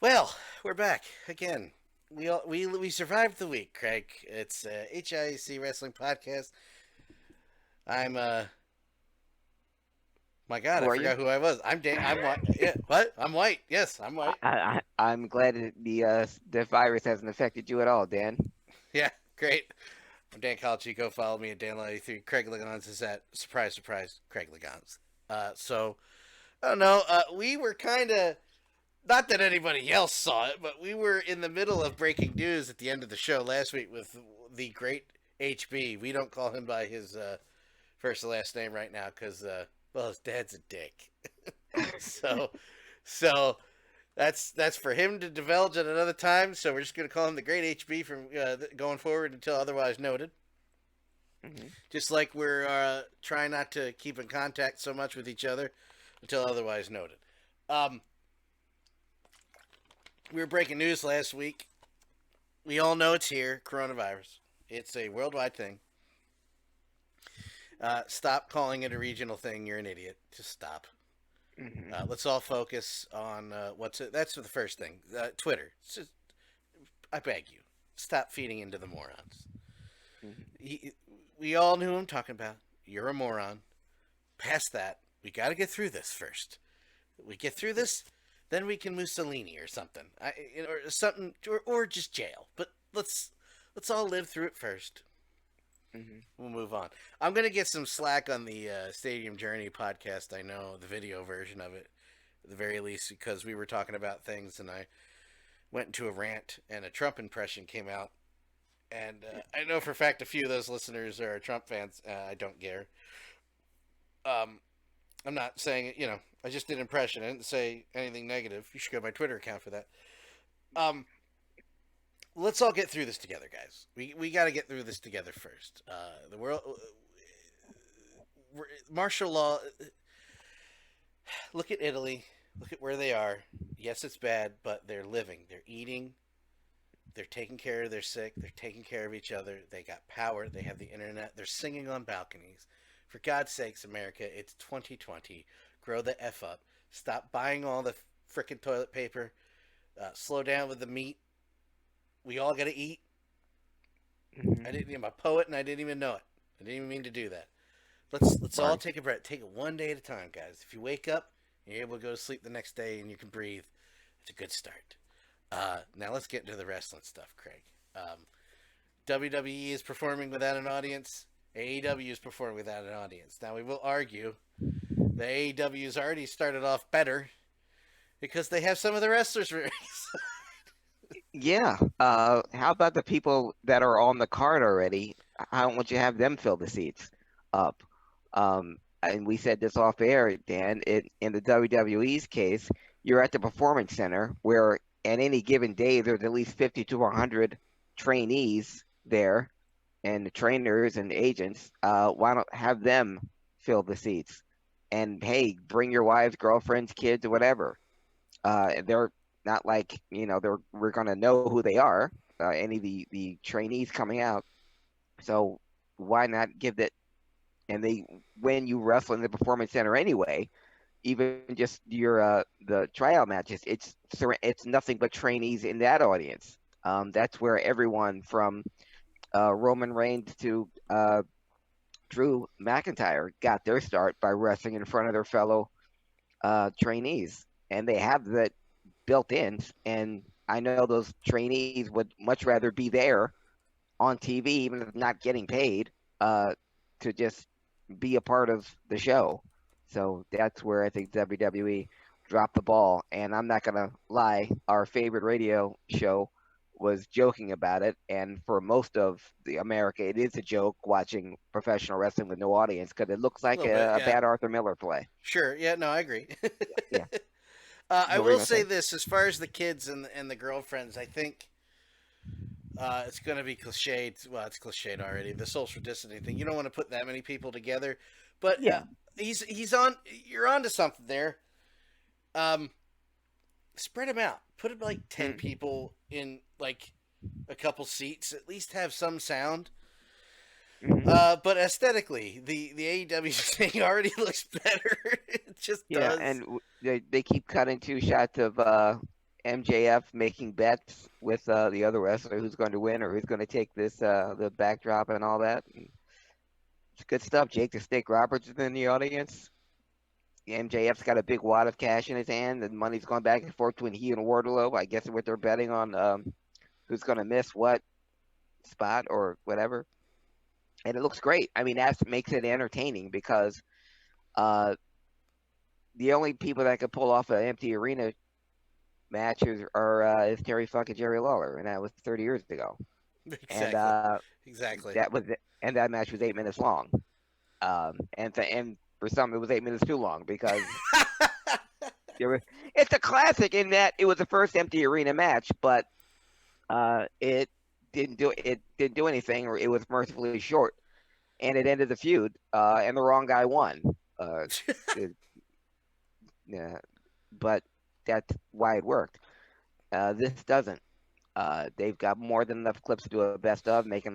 Well, we're back again. We survived the week, Craig. It's HIAC Wrestling Podcast. I'm my God, I Who are you? forgot who I was. I'm Dan. I'm white. Yeah, what? I'm white. Yes, I'm white. I'm glad that the virus hasn't affected you at all, Dan. Yeah, great. I'm Dan Calachico. Follow me at Dan93. Craig Legans is at surprise, surprise. Craig Legans. So I don't know. We were kind of not that anybody else saw it, but we were in the middle of breaking news at the end of the show last week with the great HB. We don't call him by his first and last name right now because, well, his dad's a dick. so, so that's for him to divulge at another time. So we're just gonna call him the great HB from going forward until otherwise noted. hmm Just like we're trying not to keep in contact so much with each other until otherwise noted. Um, we were breaking news last week. We all know it's here, coronavirus. It's a worldwide thing. Stop calling it a regional thing. You're an idiot. Just stop. hmm Let's all focus on what's it. That's the first thing. Twitter. Just, I beg you, stop feeding into the morons. hmm We all knew who I'm talking about. You're a moron. Past that, we got to get through this first. We get through this, then we can Mussolini or something, or something, or just jail. But let's all live through it first. hmm We'll move on. I'm gonna get some slack on the Stadium Journey podcast. I know the video version of it, at the very least, because we were talking about things, and I went into a rant, and a Trump impression came out. And I know for a fact a few of those listeners are Trump fans. I don't care. Um, I'm not saying it. I just did an impression. I didn't say anything negative. You should go to my Twitter account for that. Um, let's all get through this together, guys. We got to get through this together first. The world, martial law. Look at Italy. Look at where they are. Yes, it's bad, but they're living. They're eating. They're taking care of their sick. They're taking care of each other. They got power. They have the internet. They're singing on balconies. For God's sakes, America, it's 2020. Grow the F up. Stop buying all the frickin' toilet paper. Slow down with the meat. We all got to eat. I hmm didn't. I'm a poet, and I didn't even know it. I didn't even mean to do that. Let's all Right. take a breath. Take it one day at a time, guys. If you wake up, you're able to go to sleep the next day, and you can breathe. It's a good start. Now let's get into the wrestling stuff, Craig. WWE is performing without an audience. AEW is performing without an audience. Now we will argue the AEW has already started off better because they have some of the wrestlers. Yeah. How about the people that are on the card already? How don't you have them fill the seats up? And we said this off air, Dan. In the WWE's case, you're at the Performance Center where at any given day there's at least 50 to 100 trainees there and the trainers and agents. Why not have them fill the seats? And hey, bring your wives, girlfriends, kids, or whatever. They're not like we're gonna know who they are. Any of the trainees coming out. So why not give that? And they when you wrestle in the performance center anyway, even just your the tryout matches, it's nothing but trainees in that audience. That's where everyone from Roman Reigns to Drew McIntyre got their start by wrestling in front of their fellow trainees, and they have that built in. And I know those trainees would much rather be there on TV, even if not getting paid, uh, to just be a part of the show. So that's where I think WWE dropped the ball. And I'm not gonna lie, our favorite radio show was joking about it, and for most of the America, it is a joke watching professional wrestling with no audience because it looks A like little bit, a yeah. bad Arthur Miller play. Sure, yeah, no, I agree. Yeah. I What were you will gonna say say? this: as far as the kids and the girlfriends, I think it's going to be cliched. Well, it's cliched already. The social distancing thing. You don't want to put that many people together, but Yeah. he's on. You're onto something there. Um, Spread them out. Put like 10 Mm-hmm. people in like a couple seats. At least have some sound. Mm-hmm. But aesthetically, the AEW thing already looks better. It just Yeah, does. and they keep cutting two shots of MJF making bets with the other wrestler who's going to win or who's going to take this the backdrop and all that. And it's good stuff. Jake the Snake Roberts is in the audience. MJF's got a big wad of cash in his hand, and money's going back and forth between he and Wardlow. I guess what they're betting on who's going to miss what spot or whatever. And it looks great. I mean, that makes it entertaining because uh, the only people that could pull off an empty arena matches are is Terry fucking Jerry Lawler, and that was 30 years ago. And Exactly. Exactly. that was it. And that match was 8 minutes long. And for some it was 8 minutes too long because it's a classic in that it was the first empty arena match, but it didn't do anything, or it was mercifully short, and it ended the feud, and the wrong guy won. Uh, it, yeah, but that's why it worked. This doesn't. They've got more than enough clips to do a best of, make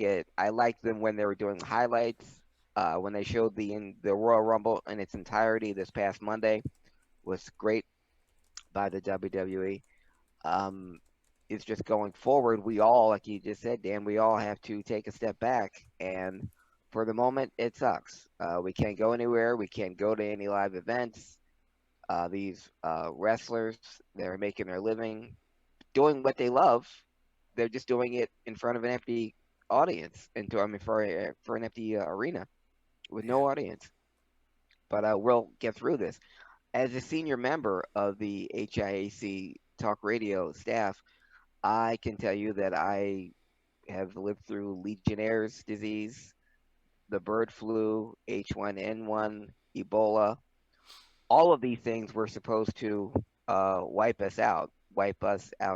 it. I liked them when they were doing highlights. When they showed the Royal Rumble in its entirety this past Monday was great by the WWE. Um, it's just going forward. We all, like you just said, Dan, we all have to take a step back. And for the moment, it sucks. We can't go anywhere. We can't go to any live events. These wrestlers, they're making their living doing what they love. They're just doing it in front of an empty audience, for an empty arena with Yeah. no audience. But we'll get through this. As a senior member of the HIAC Talk Radio staff, I can tell you that I have lived through Legionnaire's disease, the bird flu, H1N1, Ebola. All of these things were supposed to wipe us out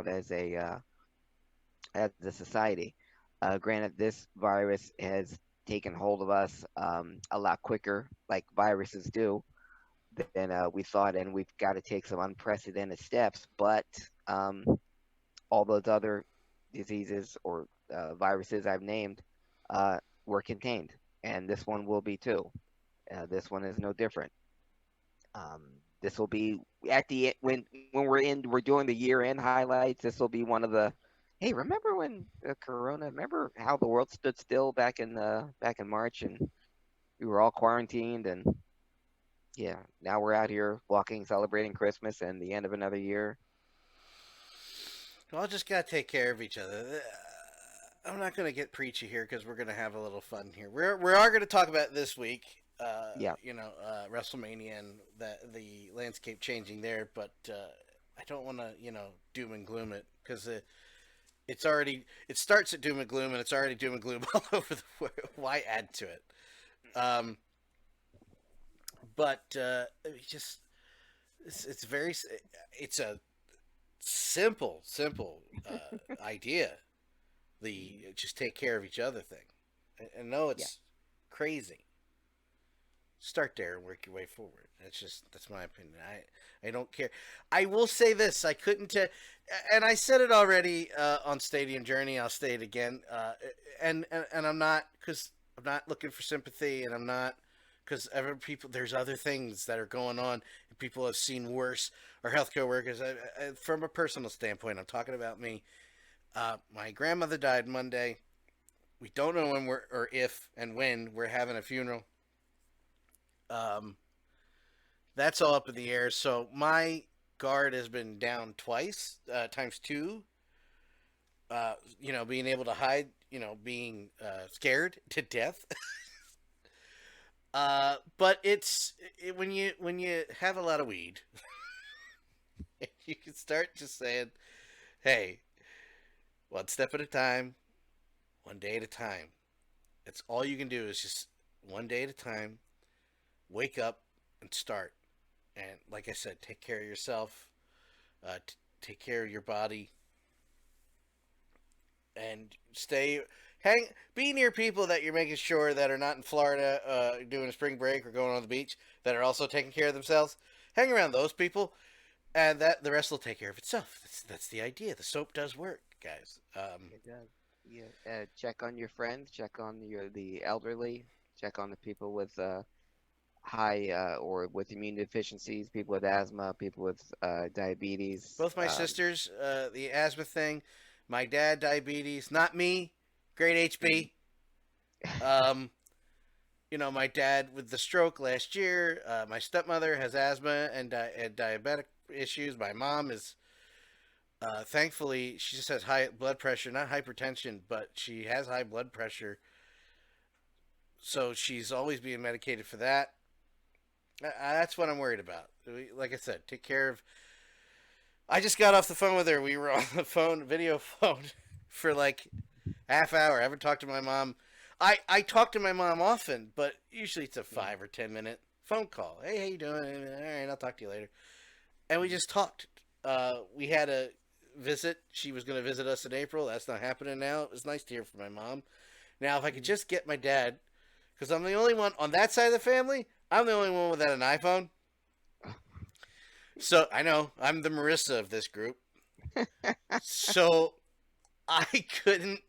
as a society. Granted, this virus has taken hold of us a lot quicker, like viruses do, than we thought, and we've got to take some unprecedented steps. But um, all those other diseases or viruses I've named were contained, and this one will be too. This one is no different. Um, this will be at the we're doing the year end highlights. This will be one of the. Hey, remember when Corona? Remember how the world stood still back in March, and we were all quarantined, and yeah, now we're out here walking, celebrating Christmas and the end of another year. We all just gotta take care of each other. I'm not gonna get preachy here because we're gonna have a little fun here. We are gonna talk about this week. Yeah, WrestleMania and the landscape changing there, but I don't want to doom and gloom it because it starts at doom and gloom and it's already doom and gloom all over the world. Why add to it? Um, but just it's very it's a simple idea. The just take care of each other thing. I know yeah. it's crazy. Start there and work your way forward. That's my opinion. I don't care. I will say this: I couldn't, and I said it already on Stadium Journey. I'll say it again. And I'm not because I'm not looking for sympathy, and I'm not because other people. There's other things that are going on. And people have seen worse. Or healthcare workers. From a personal standpoint, I'm talking about me. My grandmother died Monday. We don't know when we're or if and when we're having a funeral. Um, that's all up in the air. So my guard has been down twice, times two. Being able to hide, being scared to death. But when you have a lot of weed, you can start just saying, "Hey, one step at a time, one day at a time." That's all you can do is just one day at a time. Wake up and start. And like I said, take care of yourself. Take care of your body, and be near people that you're making sure that are not in Florida doing a spring break or going on the beach that are also taking care of themselves. Hang around those people, and that the rest will take care of itself. That's the idea. The soap does work, guys. It does. Yeah, check on your friends, check on the elderly, check on the people with high or with immune deficiencies, people with asthma, people with diabetes. Both my sisters, the asthma thing. My dad, diabetes. Not me. Great Mhm. HB. Um, my dad with the stroke last year. My stepmother has asthma and diabetic issues. My mom is, thankfully, she just has high blood pressure, not hypertension, but she has high blood pressure. So she's always being medicated for that. That's what I'm worried about. Like I said, take care of. I just got off the phone with her. We were on the phone, video phone, for like half hour. I haven't talked to my mom. I talk to my mom often, but usually it's a Mhm. 5 or 10 minute phone call. Hey, how you doing? All right, I'll talk to you later. And we just talked. We had a visit. She was going to visit us in April. That's not happening now. It was nice to hear from my mom. Now, if I could Mhm. just get my dad, because I'm the only one on that side of the family. I'm the only one without an iPhone. So I know I'm the Marissa of this group. So I couldn't.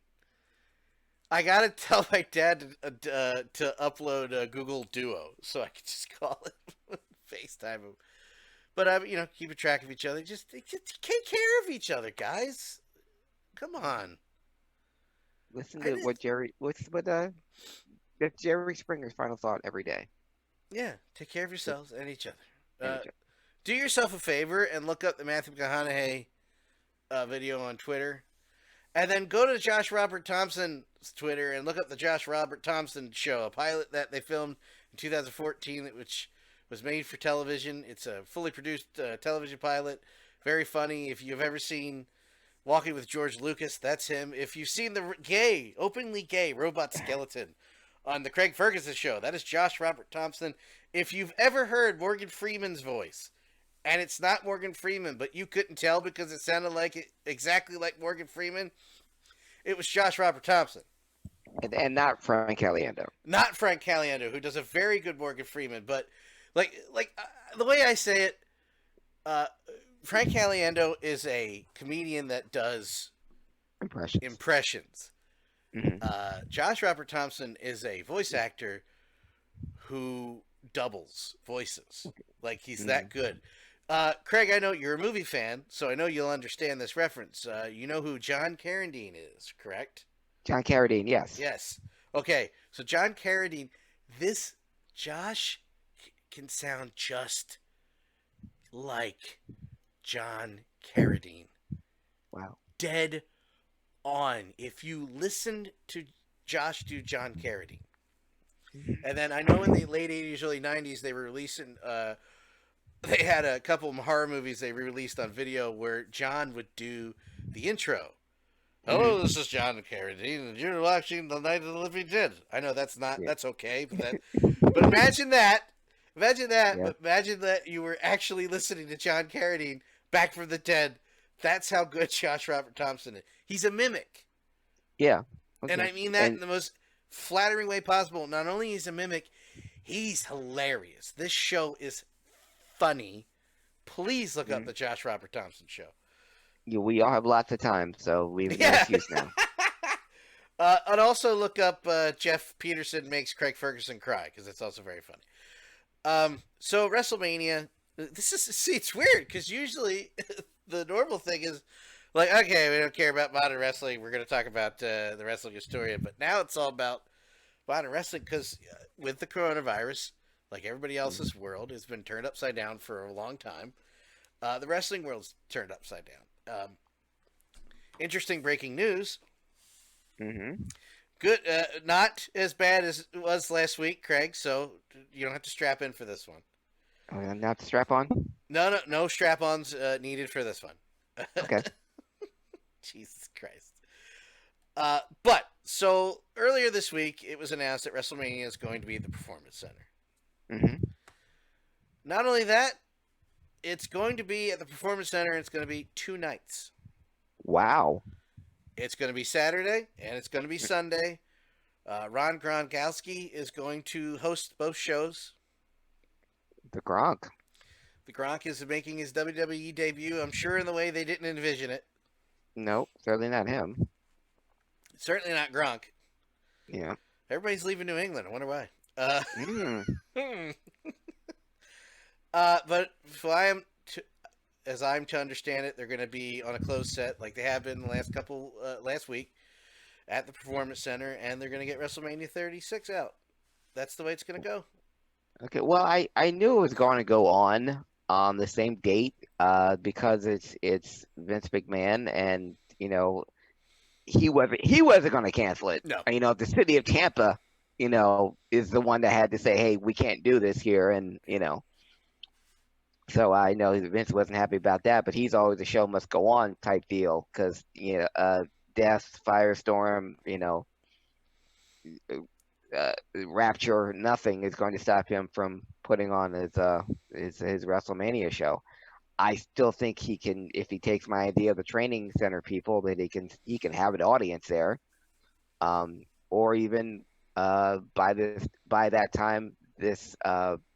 I gotta tell my dad to upload Google Duo so I could just call it FaceTime him. But I'm keeping track of each other. Just take care of each other, guys. Come on. Listen I to did. what Jerry. What's what that's Jerry Springer's final thought every day. Yeah, take care of Just yourselves and each other. and each other. Do yourself a favor and look up the Matthew McConaughey video on Twitter. And then go to Josh Robert Thompson's Twitter and look up the Josh Robert Thompson show, a pilot that they filmed in 2014, which was made for television. It's a fully produced television pilot. Very funny. If you've ever seen Walking with George Lucas, that's him. If you've seen the openly gay robot skeleton on the Craig Ferguson show, that is Josh Robert Thompson. If you've ever heard Morgan Freeman's voice, and it's not Morgan Freeman, but you couldn't tell because it sounded exactly like Morgan Freeman, it was Josh Robert Thompson, And not Frank Caliendo. not Frank Caliendo, who does a very good Morgan Freeman. But the way I say it, uh, Frank Caliendo is a comedian that does Impressions. impressions. Hmm. Josh Robert Thompson is a voice actor who doubles voices. Like he's that Hmm. good. Craig, I know you're a movie fan, so I know you'll understand this reference. You know who John Carradine is, correct? John Carradine, yes. Yes. Okay, so John Carradine, this Josh can sound just like John Carradine. Wow. Dead on. If you listened to Josh do John Carradine. And then I know in the late 80s, early 90s, they were releasing, they had a couple of horror movies they released on video where John would do the intro. Hmm. Hello, this is John Carradine, and you're watching The Night of the Living Dead. I know Yeah. that's okay, but imagine that. Imagine that, Yeah. but imagine that you were actually listening to John Carradine back from the dead. That's how good Josh Robert Thompson is. He's a mimic. Yeah. And Okay. I mean that in And the most flattering way possible. Not only is a mimic, he's hilarious. This show is funny. Please look up mm, the Josh Robert Thompson show. we all have lots of time, so we have no Yeah. excuse now. And also look up Jeff Peterson makes Craig Ferguson cry because it's also very funny. So WrestleMania, this is see, it's weird because usually the normal thing is like, okay, we don't care about modern wrestling. We're going to talk about the wrestling historian, but now it's all about modern wrestling because with the coronavirus, like everybody Hmm. else's world, has been turned upside down for a long time. The wrestling world's turned upside down. Interesting breaking news. Hmm. Good, not as bad as it was last week, Craig. So you don't have to strap in for this one. Not the strap on. No strap-ons needed for this one. Okay. Jesus Christ. But so earlier this week, it was announced that WrestleMania is going to be at the Performance Center. Hmm. Not only that, it's going to be at the Performance Center. It's going to be 2 nights. Wow. It's going to be Saturday and it's going to be Sunday. Ron Gronkowski is going to host both shows. The Gronk. The Gronk is making his WWE debut. I'm sure in the way they didn't envision it. Nope, certainly not him. Certainly not Gronk. Yeah. Everybody's leaving New England. I wonder why. Uh, Mm. but if I am to, as I'm to understand it, they're going to be on a closed set like they have been the last couple last week at the Performance Center, and they're going to get WrestleMania 36 out. That's the way it's going to go. Okay. Well, I knew it was going to go on the same date, because it's Vince McMahon, and he wasn't going to cancel it. No. The city of Tampa, is the one that had to say, "Hey, we can't do this here," and so I know Vince wasn't happy about that. But he's always a show must go on type deal because death, firestorm, rapture, nothing is going to stop him from putting on his WrestleMania show. I still think he can, if he takes my idea of the training center people, that he can have an audience there, or even by that time this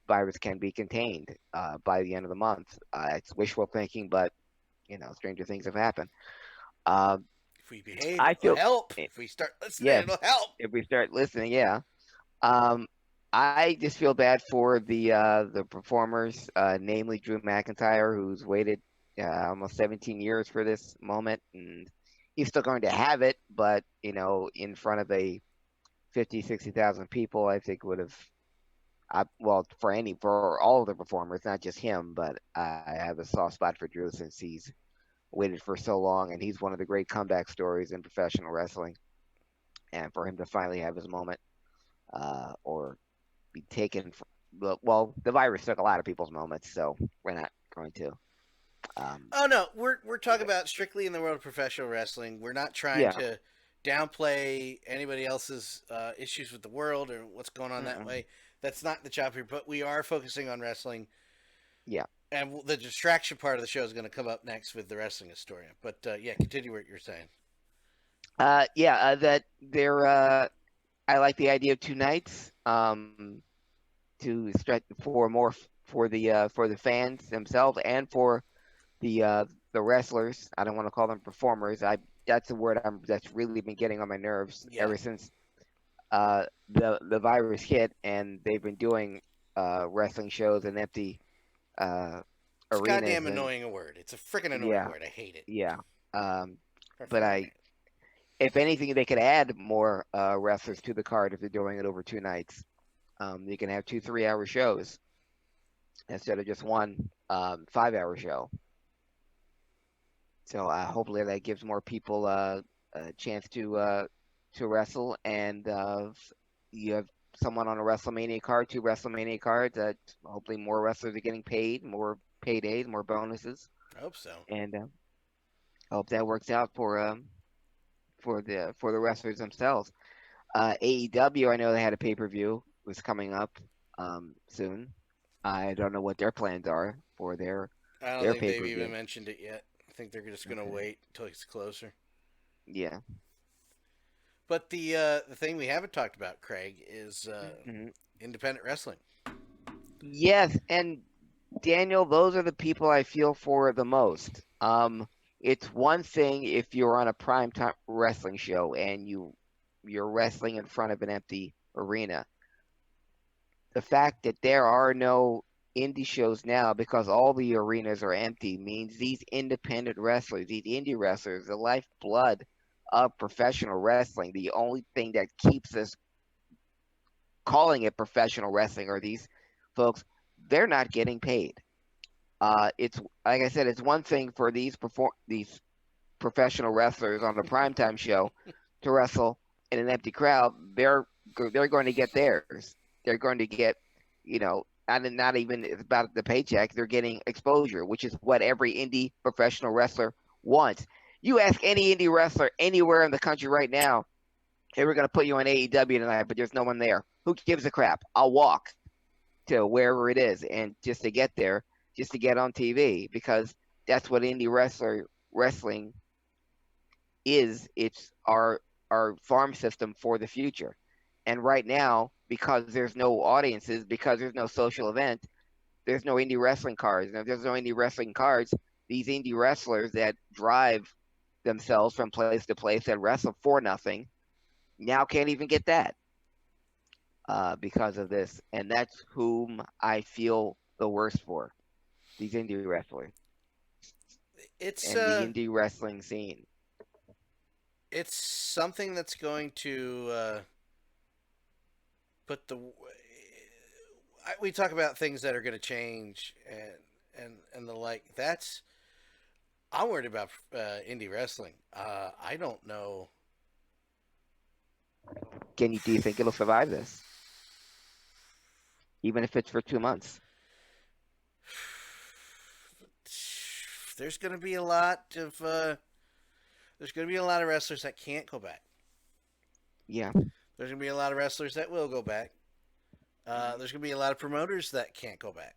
virus can be contained by the end of the month. It's wishful thinking, but stranger things have happened. Um, If we behave, I it'll feel, help. eh, If we start listening, yeah, it'll help. if we start listening, yeah. Um, I just feel bad for the performers, namely Drew McIntyre, who's waited almost 17 years for this moment, and he's still going to have it, but in front of a 50, 60,000 people, I think would have. Well, for all of the performers, not just him, but I have a soft spot for Drew since he's waited for so long, and he's one of the great comeback stories in professional wrestling. And for him to finally have his moment, or be taken from, well, the virus took a lot of people's moments, so we're not going to um Oh no, we're give talking it. about strictly in the world of professional wrestling. We're not trying Yeah. to downplay anybody else's issues with the world or what's going on that Mm-mm. way. That's not the job here. But we are focusing on wrestling, Yeah. and the distraction part of the show is going to come up next with the wrestling historian. But yeah, continue what you're saying. Yeah, that they're I like the idea of 2 nights, to stretch for more for the fans themselves and for the wrestlers. I don't want to call them performers. I That's a word that's really been getting on my nerves Yeah, ever since the virus hit, and they've been doing wrestling shows in empty uh it's arenas. goddamn And annoying a word. It's a freaking annoying yeah, word. I hate it. yeah. um For but fucking I If anything, they could add more wrestlers to the card if they're doing it over 2 nights. You can have 2 3 hour shows instead of just one 5 hour show. So hopefully that gives more people a chance to wrestle, and you have someone on a WrestleMania card, 2 WrestleMania cards. That hopefully more wrestlers are getting paid, more paydays, more bonuses, I hope so. and I hope that works out for the wrestlers themselves. AEW, I know they had a pay-per-view was coming up soon. I don't know what their plans are for I don't their think they've even pay-per-view. mentioned it yet. I think they're just gonna Okay. wait until it's closer. Yeah. But the thing we haven't talked about, Craig, is Hmm. independent wrestling. Yes, and Daniel, those are the people I feel for the most. It's one thing if you're on a primetime wrestling show and you're wrestling in front of an empty arena. The fact that there are no indie shows now because all the arenas are empty means these independent wrestlers, these indie wrestlers, the lifeblood of professional wrestling, the only thing that keeps us calling it professional wrestling are these folks, they're not getting paid. It's like I said, it's one thing for these professional wrestlers on the primetime show to wrestle in an empty crowd. They're going to get theirs. They're going to get, and not even it's about the paycheck. They're getting exposure, which is what every indie professional wrestler wants. You ask any indie wrestler anywhere in the country right now, "Hey, we're going to put you on AEW tonight, but there's no one there. Who gives a crap? I'll walk to wherever it is, and just to get there, just to get on TV, because that's what wrestling is. It's our farm system for the future. And right now, because there's no audiences, because there's no social event, there's no indie wrestling cards. And if there's no indie wrestling cards, these indie wrestlers that drive themselves from place to place that wrestle for nothing now can't even get that. because of this, and that's whom I feel the worst for. These indie wrestlers It's and the indie wrestling scene. it's something that's going to put the. We talk about things that are going to change and the like. That's I'm worried about indie wrestling. I don't know. Do you think it'll survive this, even if it's for 2 months? There's going to be a lot of there's going to be a lot of wrestlers that can't go back. Yeah. There's going to be a lot of wrestlers that will go back. Hmm. There's going to be a lot of promoters that can't go back.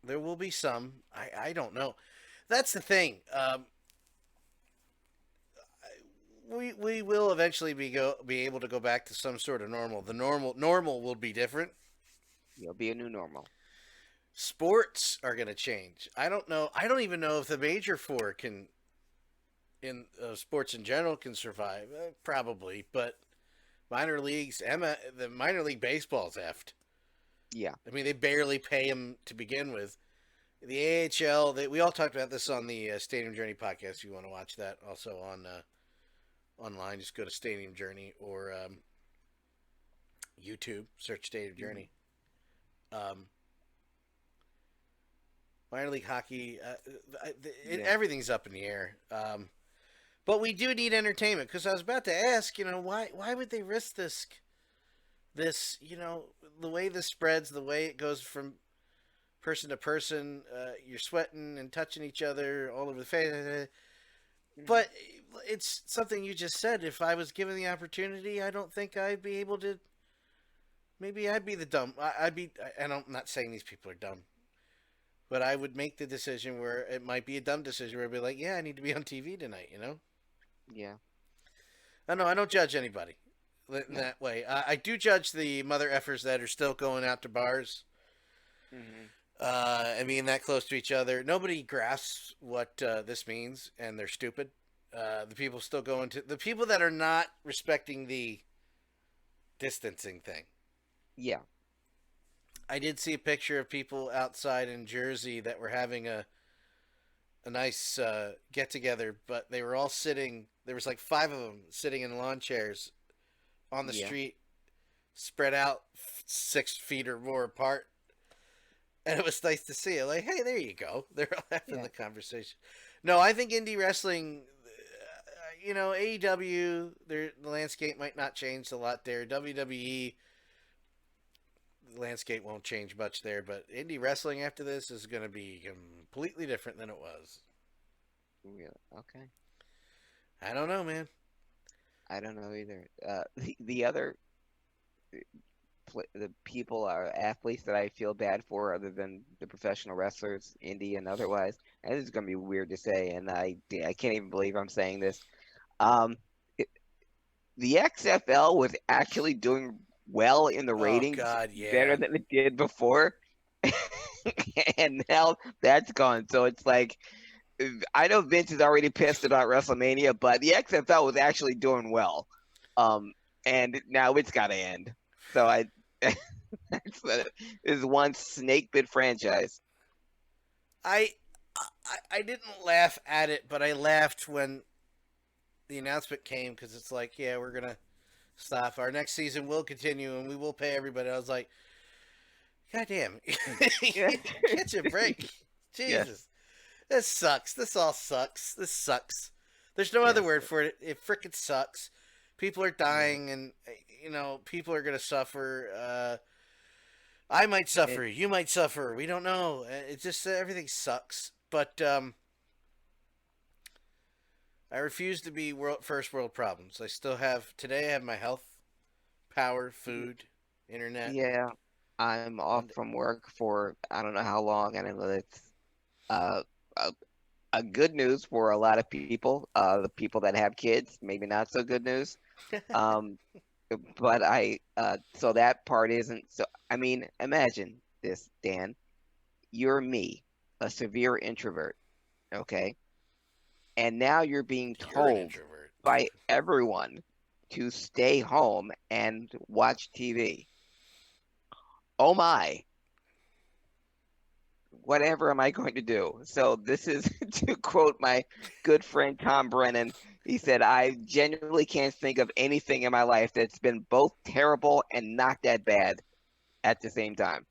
There will be some. I don't know. That's the thing. We will eventually be able to go back to some sort of normal. The normal will be different. It'll be a new normal. Sports are going to change. I don't know. I don't even know if the major four can in sports in general can survive. Probably, but minor leagues, the minor league baseball's effed. Yeah. I mean, they barely pay them to begin with. The AHL, we all talked about this on the Stadium Journey podcast. If you want to watch that, also on online, just go to Stadium Journey or YouTube, search Stadium Hmm. Journey. Um, minor league hockey, Yeah. everything's up in the air. But we do need entertainment because I was about to ask, why would they risk this, the way this spreads, the way it goes from person to person, you're sweating and touching each other all over the face. Hmm. But it's something you just said. If I was given the opportunity, I don't think I'd be able to. Maybe I'd be the dumb. I'd be. And I'm not saying these people are dumb, but I would make the decision where it might be a dumb decision where I'd be like, yeah, I need to be on TV tonight. Yeah. I know I don't judge anybody in No. that way. I do judge the mother effers that are still going out to bars Hmm. and being that close to each other. Nobody grasps what this means, and they're stupid. The people still going to the people that are not respecting the distancing thing. Yeah. I did see a picture of people outside in Jersey that were having a nice get together, but they were all sitting. There was like five of them sitting in lawn chairs on the Yeah. street, spread out 6 feet or more apart. And it was nice to see it. Like, hey, there you go. They're all having Yeah. the conversation. No, I think indie wrestling, AEW, the landscape might not change a lot there. WWE, the landscape won't change much there. But indie wrestling after this is going to be completely different than it was. Really. Okay. I don't know, man. I don't know either. The other the people are athletes that I feel bad for, other than the professional wrestlers, indie and otherwise. And this is gonna be weird to say, and I can't even believe I'm saying this. Um, it, the XFL was actually doing well in the Oh ratings, God, better yeah. than it did before, and now that's gone. So it's like I know Vince is already pissed about WrestleMania, but the XFL was actually doing well. Um, and now it's got to end. So I is one snake bit franchise. I, I didn't laugh at it, but I laughed when the announcement came because it's like, yeah, we're gonna stop. Our next season will continue, and we will pay everybody. I was like, God damn, Yeah, catch a break, yes, Jesus, this sucks. This all sucks. This sucks. There's no other yes, word for it. It frickin' sucks. People are yeah. dying, and people are gonna suffer. I might And suffer. You might suffer. We don't know. It's just everything sucks. But I refuse to be first world problems. I still have today. I have my health, power, food, internet. yeah, I'm off One, from work for I don't know how long, and I know it's uh, a, a good news for a lot of people. The people that have kids, maybe not so good news. Um, but so that part isn't so. I mean, imagine this, Dan. You're me, a severe introvert, okay? And now you're being you're an told introvert. by everyone to stay home and watch TV. oh my, whatever am I going to do? So this is to quote my good friend Tom Brennan. He said, I genuinely can't think of anything in my life that's been both terrible and not that bad at the same time.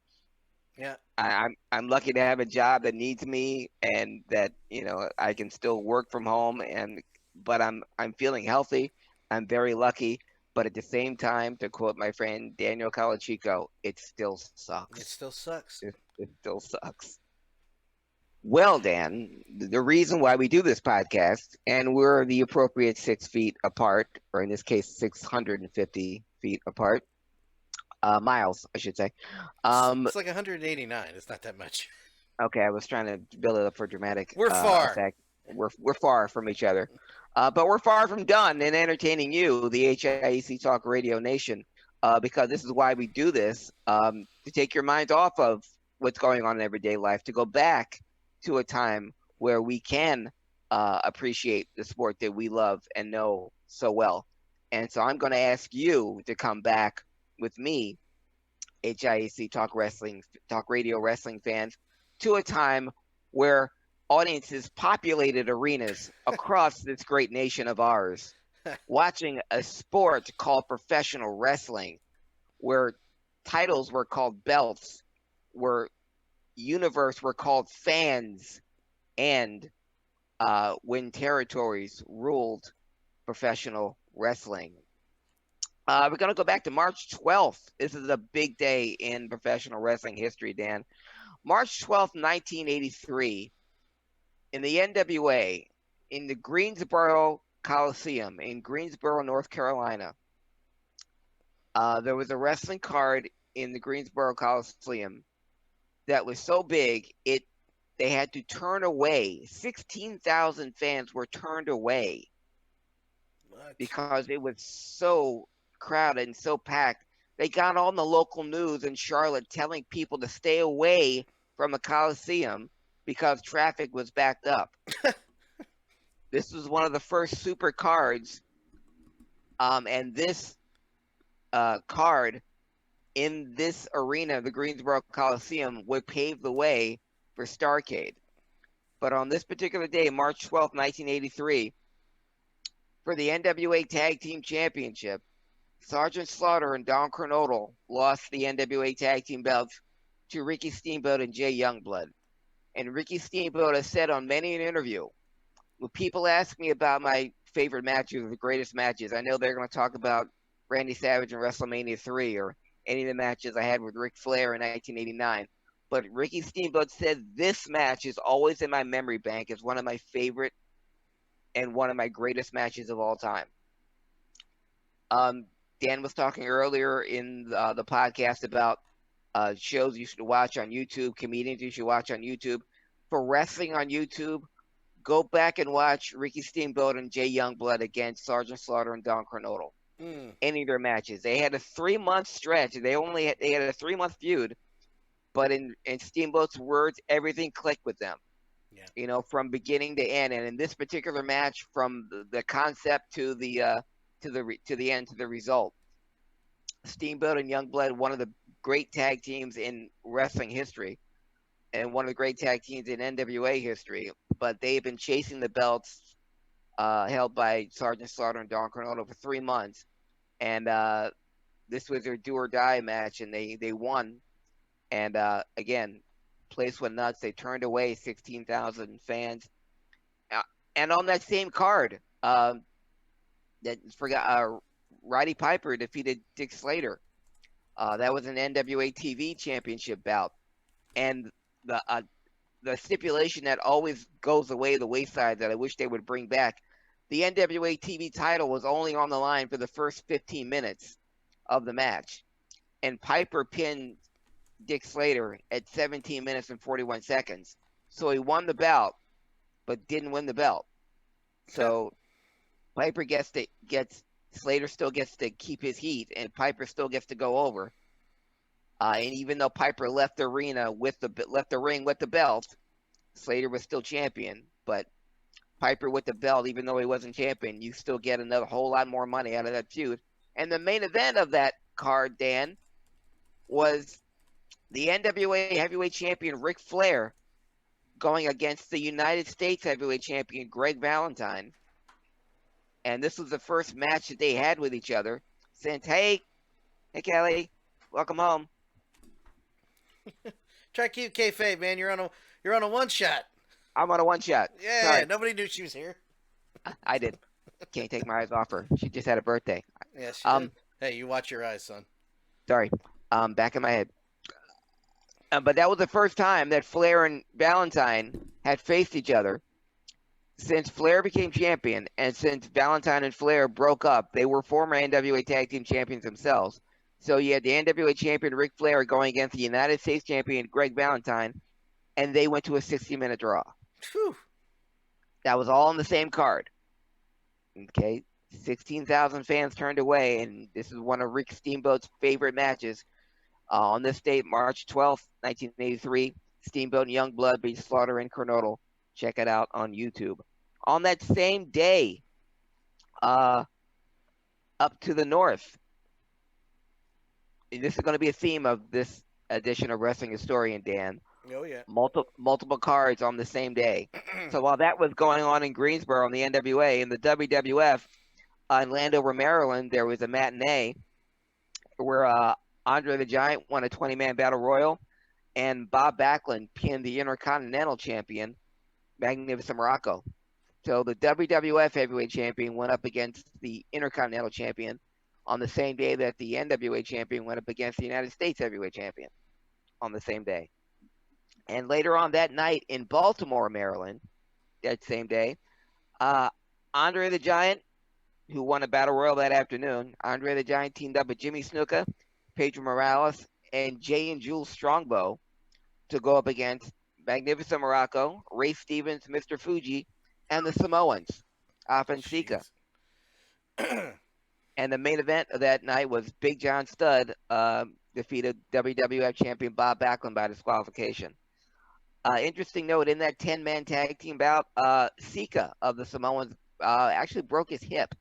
Yeah, I'm lucky to have a job that needs me and that, you know, I can still work from home and but I'm feeling healthy. I'm very lucky. But at the same time, to quote my friend Daniel Calachico, it still it sucks. still sucks. It still sucks. Well, Dan, the reason why we do this podcast, and we're the appropriate 6 feet apart, or in this case, 650 feet apart, miles, I should say. Um, It's like 189. It's not that much. okay, I was trying to build it up for dramatic We're far. effect. We're far from each other, but we're far from done in entertaining you, the HIAC Talk Radio Nation, because this is why we do this, to take your mind off of what's going on in everyday life, to go back to a time where we can appreciate the sport that we love and know so well. And so I'm going to ask you to come back with me, HIAC Talk Radio Wrestling fans, to a time where audiences populated arenas across this great nation of ours, watching a sport called professional wrestling, where titles were called belts, where universe were called fans, and when territories ruled professional wrestling. We're going to go back to March 12th. This is a big day in professional wrestling history, Dan. March 12th, 1983, in the NWA, in the Greensboro Coliseum in Greensboro, North Carolina, there was a wrestling card in the Greensboro Coliseum that was so big they had to turn away. 16,000 fans were turned away What? because it was so crowded and so packed. They got on the local news in Charlotte telling people to stay away from the Coliseum because traffic was backed up. This was one of the first super cards, and this card in this arena, the Greensboro Coliseum, would pave the way for Starrcade. But on this particular day, March 12th, 1983, for the NWA Tag Team Championship, Sergeant Slaughter and Don Kernodle lost the NWA Tag Team belts to Ricky Steamboat and Jay Youngblood. And Ricky Steamboat has said on many an interview, when people ask me about my favorite matches, the greatest matches, I know they're going to talk about Randy Savage and WrestleMania 3 or any of the matches I had with Ric Flair in 1989. But Ricky Steamboat said this match is always in my memory bank as one of my favorite and one of my greatest matches of all time. Dan was talking earlier in the podcast about shows you should watch on YouTube, comedians you should watch on YouTube. For wrestling on YouTube, go back and watch Ricky Steamboat and Jay Youngblood against Sergeant Slaughter and Don Kernodle. Any of their matches. They had a 3-month stretch. They had a 3-month feud, but in Steamboat's words, everything clicked with them. Yeah. You know, from beginning to end. And in this particular match, from the concept to the end, to the result, Steamboat and Youngblood, one of the great tag teams in wrestling history, and one of the great tag teams in NWA history. But they've been chasing the belts held by Sergeant Slaughter and Don Kernodle for 3 months, and this was their do or die match, and they won. And again, place went nuts. They turned away 16,000 fans. And on that same card, Roddy Piper defeated Dick Slater. That was an NWA TV championship bout. And the stipulation that always goes away the wayside that I wish they would bring back, the NWA TV title was only on the line for the first 15 minutes of the match. And Piper pinned Dick Slater at 17 minutes and 41 seconds. So he won the bout, but didn't win the belt. So Piper Slater still gets to keep his heat, and Piper still gets to go over. And even though Piper left the ring with the belt, Slater was still champion. But Piper with the belt, even though he wasn't champion, you still get another whole lot more money out of that feud. And the main event of that card, Dan, was the NWA Heavyweight Champion Ric Flair going against the United States Heavyweight Champion Greg Valentine. And this was the first match that they had with each other since, hey Kelly, welcome home. Try to keep kayfabe, man. You're on a one shot. I'm on a one shot. Yeah, Sorry, nobody knew she was here. I did. Can't take my eyes off her. She just had a birthday. Yes, she did. Um, Hey, you watch your eyes, son. sorry. Back in my head. But that was the first time that Flair and Valentine had faced each other since Flair became champion, and since Valentine and Flair broke up. They were former NWA Tag Team Champions themselves. So you had the NWA Champion Ric Flair going against the United States Champion Greg Valentine, and they went to a 60-minute draw. Whew. That was all on the same card. Okay, 16,000 fans turned away, and this is one of Rick Steamboat's favorite matches. On this date, March 12th, 1983, Steamboat and Youngblood beat Slaughter and Kernodle. Check it out on YouTube. On that same day, up to the north, and this is going to be a theme of this edition of Wrestling Historian, Dan. Oh yeah. Multiple cards on the same day. So while that was going on in Greensboro in the NWA, in the WWF, in Landover, Maryland, there was a matinee where Andre the Giant won a 20-man battle royal, and Bob Backlund pinned the Intercontinental Champion, Magnificent Morocco. So the WWF Heavyweight Champion went up against the Intercontinental Champion on the same day that the NWA Champion went up against the United States Heavyweight Champion on the same day. And later on that night in Baltimore, Maryland, that same day, Andre the Giant, who won a battle royal that afternoon, Andre the Giant teamed up with Jimmy Snuka, Pedro Morales, and Jay and Jules Strongbow to go up against Magnificent Morocco, Ray Stevens, Mr. Fuji, and the Samoans, Alpha and Sika. And the main event of that night was Big John Studd defeated WWF champion Bob Backlund by disqualification. Interesting note, in that 10-man tag team bout, Sika of the Samoans actually broke his hip.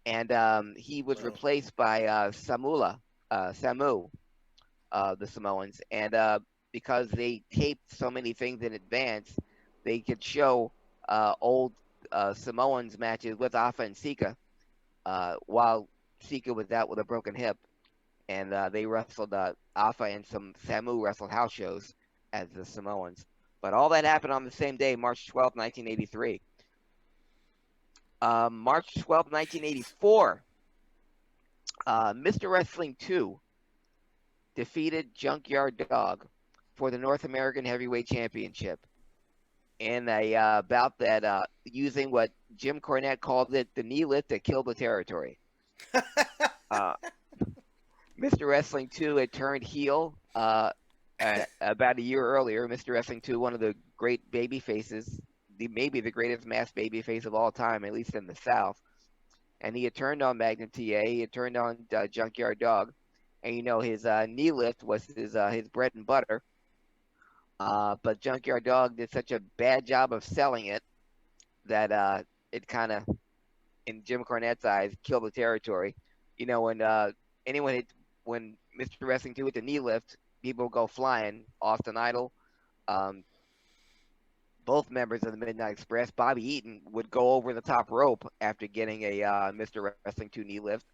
And he was replaced by Samu, the Samoans. And because they taped so many things in advance, they could show old Samoans matches with Alpha and Sika while Sika was out with a broken hip. And they wrestled Alpha and some Samu wrestled house shows as the Samoans. But all that happened on the same day, March 12th, 1983. March 12th, 1984, Mr. Wrestling 2 defeated Junkyard Dog for the North American Heavyweight Championship in a bout that using what Jim Cornette called it, the knee lift that killed the territory. Mr. Wrestling 2 had turned heel about a year earlier. Mr. Wrestling 2, one of the great baby faces, maybe the greatest masked baby face of all time, at least in the South. And he had turned on Magnum TA. He had turned on Junkyard Dog. And, his knee lift was his bread and butter. But Junkyard Dog did such a bad job of selling it that it kind of, in Jim Cornette's eyes, killed the territory. When Mr. Wrestling 2 with the knee lift, people go flying. Austin Idol, both members of the Midnight Express, Bobby Eaton would go over the top rope after getting a Mr. Wrestling 2 knee lift.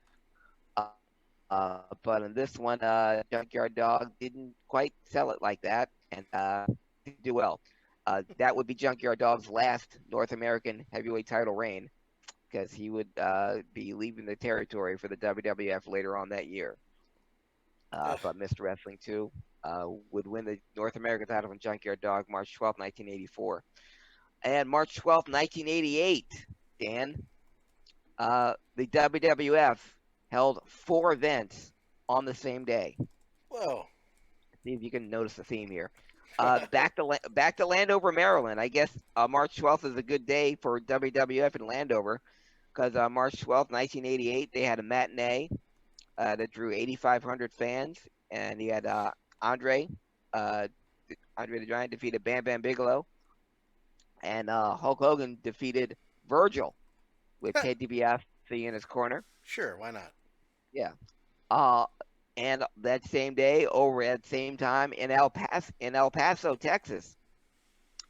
But in this one, Junkyard Dog didn't quite sell it like that and didn't do well. That would be Junkyard Dog's last North American heavyweight title reign because he would be leaving the territory for the WWF later on that year. But Mr. Wrestling 2 would win the North American title from Junkyard Dog March 12, 1984. And March 12, 1988, Dan, the WWF held 4 events on the same day. Whoa. See if you can notice the theme here. Back to Landover, Maryland. I guess March 12th is a good day for WWF in Landover because March 12th, 1988, they had a matinee that drew 8,500 fans, and he had Andre the Giant defeated Bam Bam Bigelow, and Hulk Hogan defeated Virgil with Ted DiBiase in his corner. Sure, why not? Yeah. And that same day, over at the same time in El Paso, Texas,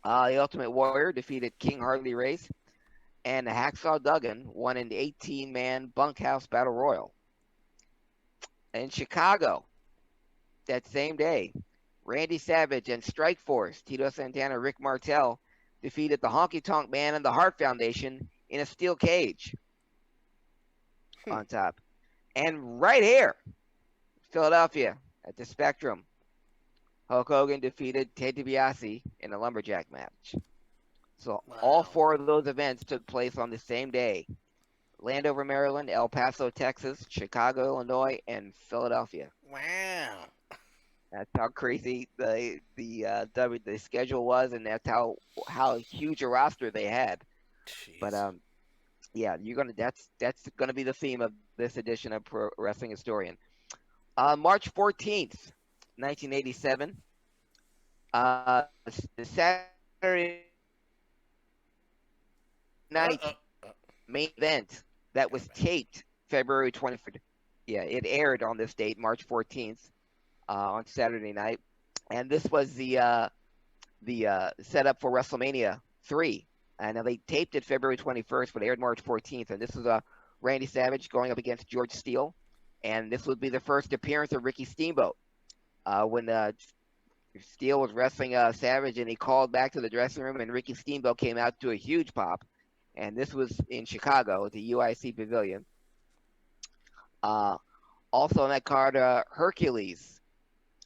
the Ultimate Warrior defeated King Harley Race, and Hacksaw Duggan won an 18-man bunkhouse battle royal. In Chicago, that same day, Randy Savage and Strikeforce, Tito Santana, Rick Martel, defeated the Honky Tonk Man and the Hart Foundation in a steel cage Hmm. on top. And right here, Philadelphia at the Spectrum, Hulk Hogan defeated Ted DiBiase in a lumberjack match. So all Wow. four of those events took place on the same day. Landover, Maryland, El Paso, Texas, Chicago, Illinois, and Philadelphia. Wow. That's how crazy the schedule was, and that's how huge a roster they had. But Jeez. yeah, that's gonna be the theme of this edition of Pro Wrestling Historian. March 14th, 1987, the Saturday night Uh, uh, main event that was come back. taped February 23rd. Yeah, it aired on this date, March 14th, on Saturday night, and this was the setup for WrestleMania 3. And now they taped it February 21st, but aired March 14th. And this was Randy Savage going up against George Steele, and this would be the first appearance of Ricky Steamboat. When Steele was wrestling Savage, and he called back to the dressing room, and Ricky Steamboat came out to a huge pop. And this was in Chicago at the UIC Pavilion. Uh, Also on that card, Hercules.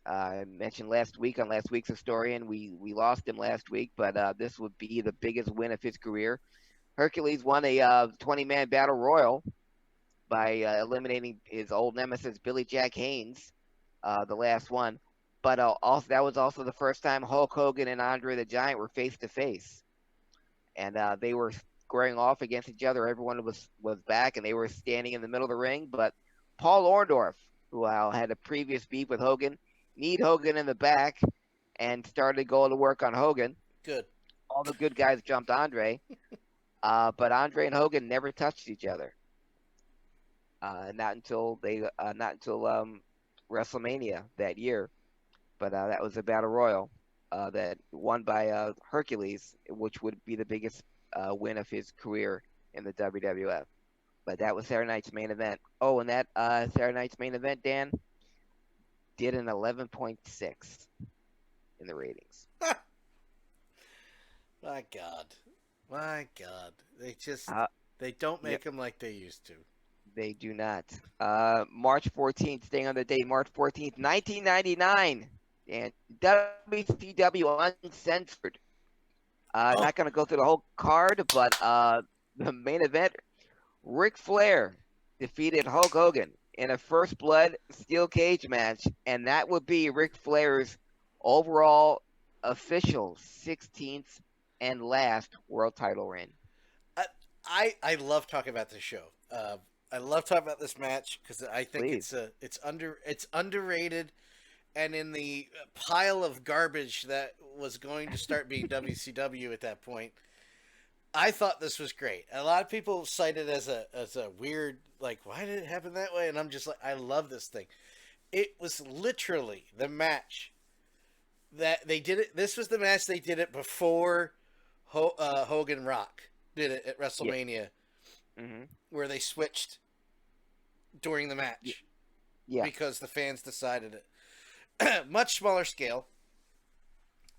I mentioned last week on last week's historian, we lost him last week, but this would be the biggest win of his career. Hercules won a 20-man battle royal by eliminating his old nemesis Billy Jack Haynes, the last one. But also that was also the first time Hulk Hogan and Andre the Giant were face to face, and they were squaring off against each other. Everyone was back, and they were standing in the middle of the ring. But Paul Orndorff, who had a previous beef with Hogan, kneed Hogan in the back and started going to work on Hogan. Good. All the good guys jumped Andre, but Andre and Hogan never touched each other. Not until WrestleMania that year. But that was a battle royal that won by Hercules, which would be the biggest win of his career in the WWF. But that was Saturday night's main event. Oh, and that Saturday night's main event, Dan, did an 11.6 in the ratings. My God. My God. They just Uh, they don't yep, make them like they used to. they do not. March 14th, staying on the date, March 14th, 1999, and WCW Uncensored. Oh, Not going to go through the whole card, but the main event, Ric Flair defeated Hulk Hogan in a first blood steel cage match, and that would be Ric Flair's overall official 16th and last world title reign. I I love talking about this show. I love talking about this match because I think Please. it's underrated, and in the pile of garbage that was going to start being WCW at that point, I thought this was great. A lot of people cite it as a weird, like, why did it happen that way? And I'm just like, I love this thing. It was literally the match that they did it. This was the match they did it before Hogan Rock did it at Yeah. WrestleMania, Hmm. where they switched during the Yeah. match Yeah. because the fans decided it. Much smaller scale,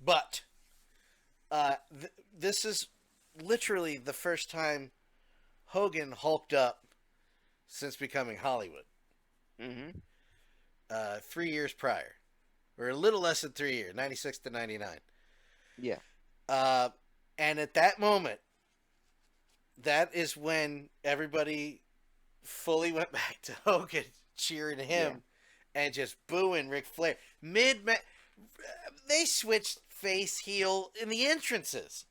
but this is literally the first time Hogan hulked up since becoming Hollywood. Hmm. 3 years prior, or a little less than 3 years, 96 to 99. Yeah. Uh, and at that moment, that is when everybody fully went back to Hogan, cheering Yeah. him and just booing Ric Flair. They switched face heel in the entrances.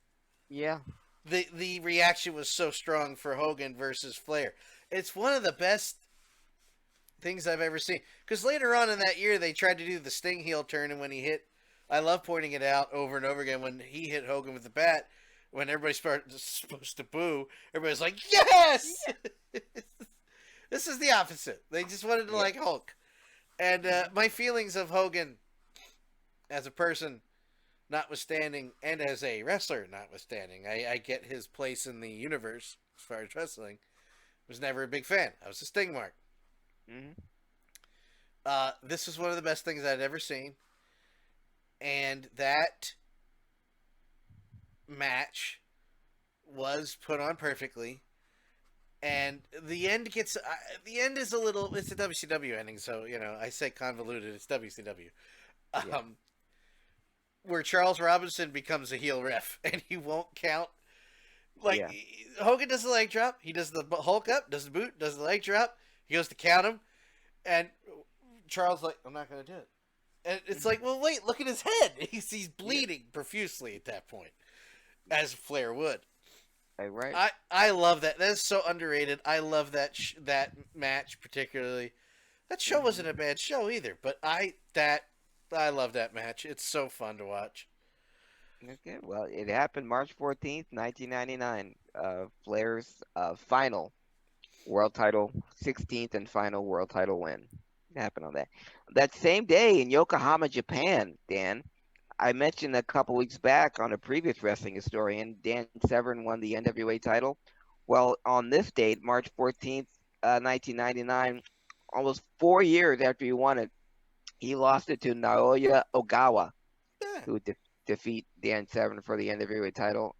Yeah. The reaction was so strong for Hogan versus Flair. It's one of the best things I've ever seen. Because later on in that year, they tried to do the Sting heel turn, and when he hit, I love pointing it out over and over again. When he hit Hogan with the bat, when everybody's supposed to boo, everybody's like, "Yes!" This is the opposite. They just wanted to Yeah. like Hulk. And my feelings of Hogan as a person, notwithstanding, and as a wrestler, notwithstanding, I get his place in the universe as far as wrestling. Was never a big fan. I was a Sting mark. Hmm. This was one of the best things I'd ever seen, and that match was put on perfectly. And the end gets the end is a little. It's a WCW ending, so I say convoluted. It's WCW. Yeah. Um, where Charles Robinson becomes a heel ref, and he won't count. Like Yeah. Hogan does the leg drop, he does the Hulk up, does the boot, does the leg drop. He goes to count him, and Charles like, I'm not gonna do it. And it's like, well, wait, look at his head. He's Yeah. bleeding profusely at that point, as Flair would. Right. I love that. That is so underrated. I love that match particularly. That show Hmm. wasn't a bad show either, but I love that match. It's so fun to watch. Okay. Well, it happened March 14th, 1999. Flair's final world title, 16th and final world title win. It happened on that. That same day in Yokohama, Japan, Dan, I mentioned a couple weeks back on a previous wrestling historian, Dan Severn won the NWA title. Well, on this date, March 14th, 1999, almost 4 years after he won it, he lost it to Naoya Ogawa, Yeah. who defeat Dan Severn for the NWA title,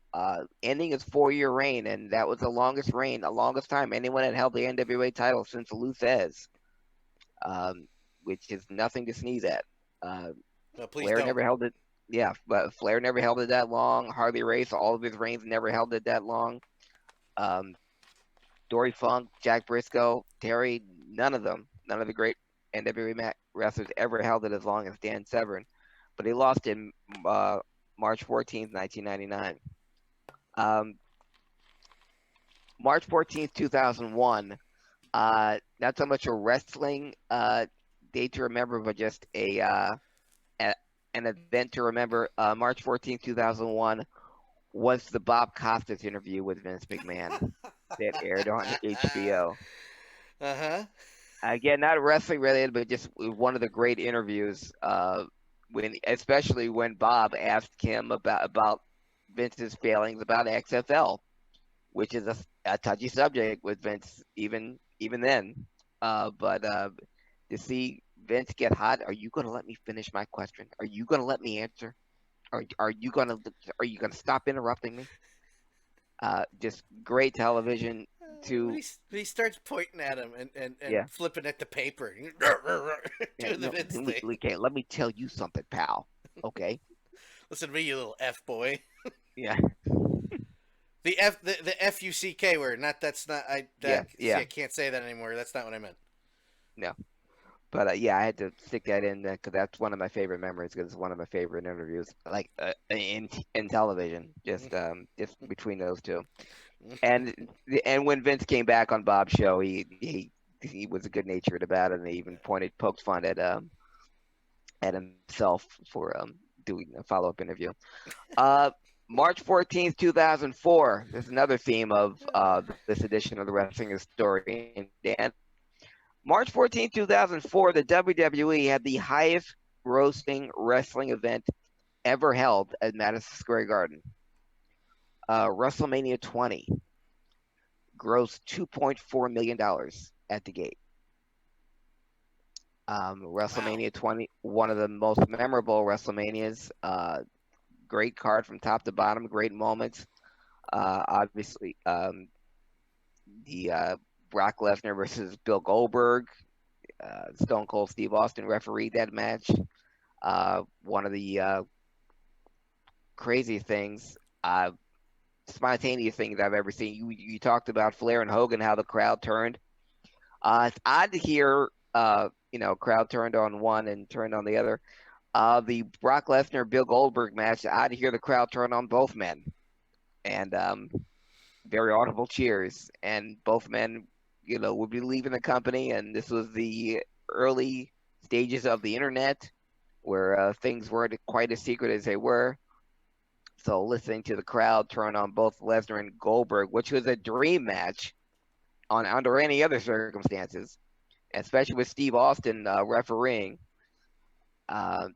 ending his 4 year reign, and that was the longest reign, the longest time anyone had held the NWA title since Lou Thesz, um, which is nothing to sneeze at. Uh, No, please Flair don't. never held it. Yeah, but Flair never held it that long. Harley Race, all of his reigns never held it that long. Um, Dory Funk, Jack Briscoe, Terry, none of the great NWA wrestlers ever held it as long as Dan Severn. But he lost in uh, March 14th, 1999. Um, March 14th, 2001. Not so much a wrestling date to remember, but just a an event to remember. March 14th, 2001 was the Bob Costas interview with Vince McMahon that aired on HBO. Uh-huh. Again, not wrestling related, but just one of the great interviews. Especially when Bob asked him about Vince's failings about XFL, which is a touchy subject with Vince even then. But to see Vince get hot, are you going to let me finish my question? Are you going to let me answer? Are you gonna stop interrupting me? Just great television. When To he starts pointing at him and Yeah, flipping at the paper, yeah. doing the No, Vince thing. okay. Let me tell you something, pal. Okay. Listen to me, you little f boy. Yeah, The fuck word. Not that's not I yeah, that see yeah. I can't say that anymore. That's not what I meant. No, but yeah, I had to stick that in because that's one of my favorite memories. Because it's one of my favorite interviews, like in television. Just between those two. And and when Vince came back on Bob's show, he was good natured about it, and he even poked fun at himself for doing a follow up interview. Uh, March 14th, 2004. There's another theme of this edition of the Wrestling Historian, Dan. March 14th, 2004, the WWE had the highest grossing wrestling event ever held at Madison Square Garden. WrestleMania 20 grossed $2.4 million at the gate. Wow. WrestleMania 20, one of the most memorable WrestleManias. Great card from top to bottom, great moments. Obviously, the Brock Lesnar versus Bill Goldberg, Stone Cold Steve Austin refereed that match. One of the crazy things, spontaneous things I've ever seen. You talked about Flair and Hogan, how the crowd turned. It's odd to hear, crowd turned on one and turned on the other. The Brock Lesnar Bill Goldberg match, odd to hear the crowd turn on both men, and very audible cheers. And both men, would be leaving the company, and this was the early stages of the internet, where things weren't quite as secret as they were. So listening to the crowd turn on both Lesnar and Goldberg, which was a dream match under any other circumstances, especially with Steve Austin refereeing. Uh,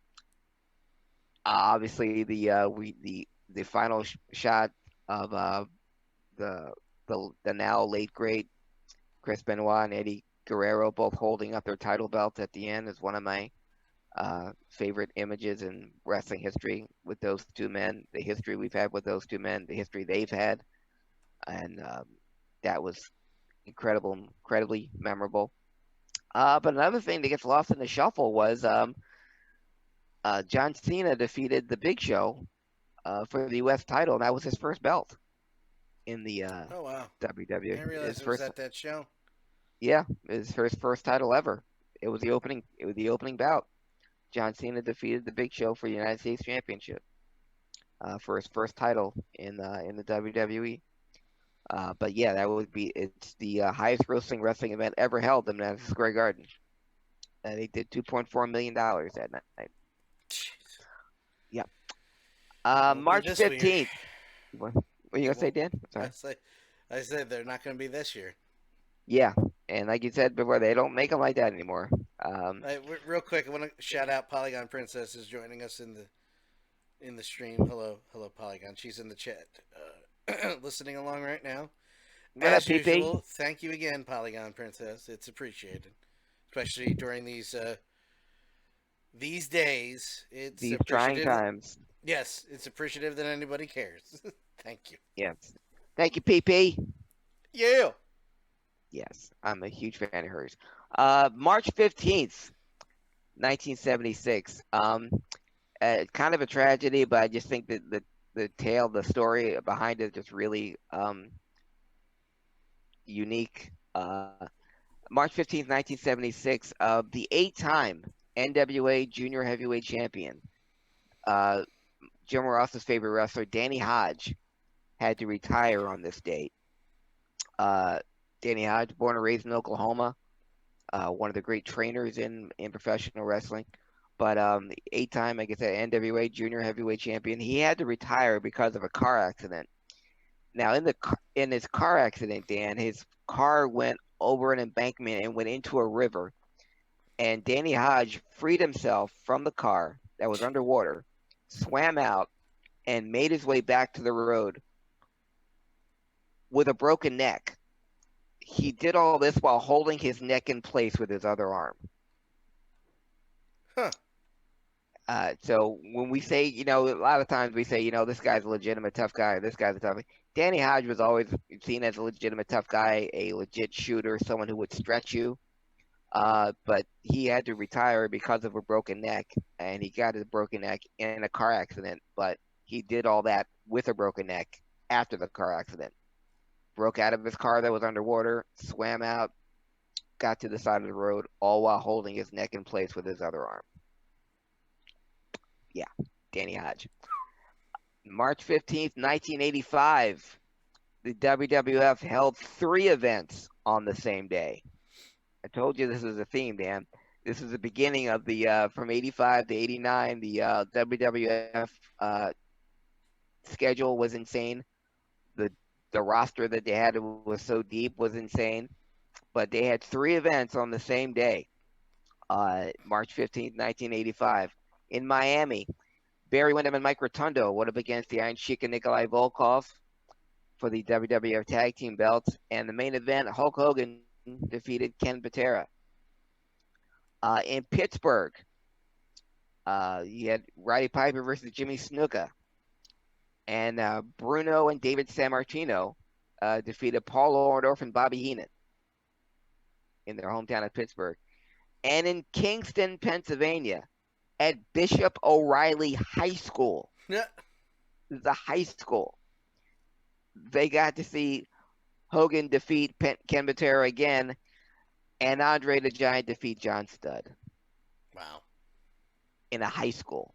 Obviously, the final shot of the the now late great Chris Benoit and Eddie Guerrero both holding up their title belts at the end is one of my favorite images in wrestling history with those two men. The history we've had with those two men, the history they've had, and that was incredibly memorable. But another thing that gets lost in the shuffle was John Cena defeated the Big Show for the U.S. title, and that was his first belt in the Oh wow! I WWE. didn't realize His it was first, at that show. yeah, his first title ever. It was the opening. It was the opening bout. John Cena defeated the Big Show for the United States Championship for his first title in the WWE. But yeah, that would be it's the highest grossing wrestling event ever held in Madison Square Garden. They did $2.4 million that night. Jeez. Yep. Won't be March this year. 15th. What, what are you It gonna say, won't. Dan? I Sorry. say, I said they're not going to be this year. Yeah, and like you said before, they don't make them like that anymore. Um, Real quick, I want to shout out Polygon Princess is joining us in the stream. Hello, hello, Polygon. She's in the chat, listening along right now. what up, As PP? usual, thank you again, Polygon Princess. It's appreciated, especially during these days. It's These trying appreciative. times. Yes, it's appreciative that anybody cares. Thank you. Yes. Thank you, PP. Yeah. Yes, I'm a huge fan of hers. March 15th, 1976. Kind of a tragedy, but I just think that the story behind it, just really unique. March 15th, 1976. The eight-time NWA Junior Heavyweight Champion, uh, Jim Ross's favorite wrestler, Danny Hodge, had to retire on this date. Uh, Danny Hodge, born and raised in Oklahoma, one of the great trainers in professional wrestling. But eight-time, like I said, NWA Junior Heavyweight Champion. He had to retire because of a car accident. Now, in his car accident, Dan, his car went over an embankment and went into a river. And Danny Hodge freed himself from the car that was underwater, swam out, and made his way back to the road with a broken neck. He did all this while holding his neck in place with his other arm. Huh. So when we say, a lot of times we say, this guy's a legitimate tough guy, this guy's a tough guy. Danny Hodge was always seen as a legitimate tough guy, a legit shooter, someone who would stretch you. But he had to retire because of a broken neck, and he got his broken neck in a car accident. But he did all that with a broken neck after the car accident. Broke out of his car that was underwater, swam out, got to the side of the road, all while holding his neck in place with his other arm. Yeah, Danny Hodge. March 15th, 1985, the WWF held three events on the same day. I told you this is a theme, Dan. This is the beginning of the from 85 to 89. The WWF schedule was insane. The the roster that they had was so deep was insane. But they had three events on the same day. March 15th, 1985, in Miami. Barry Windham and Mike Rotundo went up against the Iron Sheik and Nikolai Volkov for the WWF Tag Team belts. And the main event, Hulk Hogan defeated Ken Patera. In Pittsburgh, you had Roddy Piper versus Jimmy Snuka. And Bruno and David Sammartino defeated Paul Orndorff and Bobby Heenan in their hometown of Pittsburgh. And in Kingston, Pennsylvania, at Bishop O'Reilly High School. Yeah. This is a high school. They got to see Hogan defeat Ken Patera again, and Andre the Giant defeat John Studd. Wow. In a high school,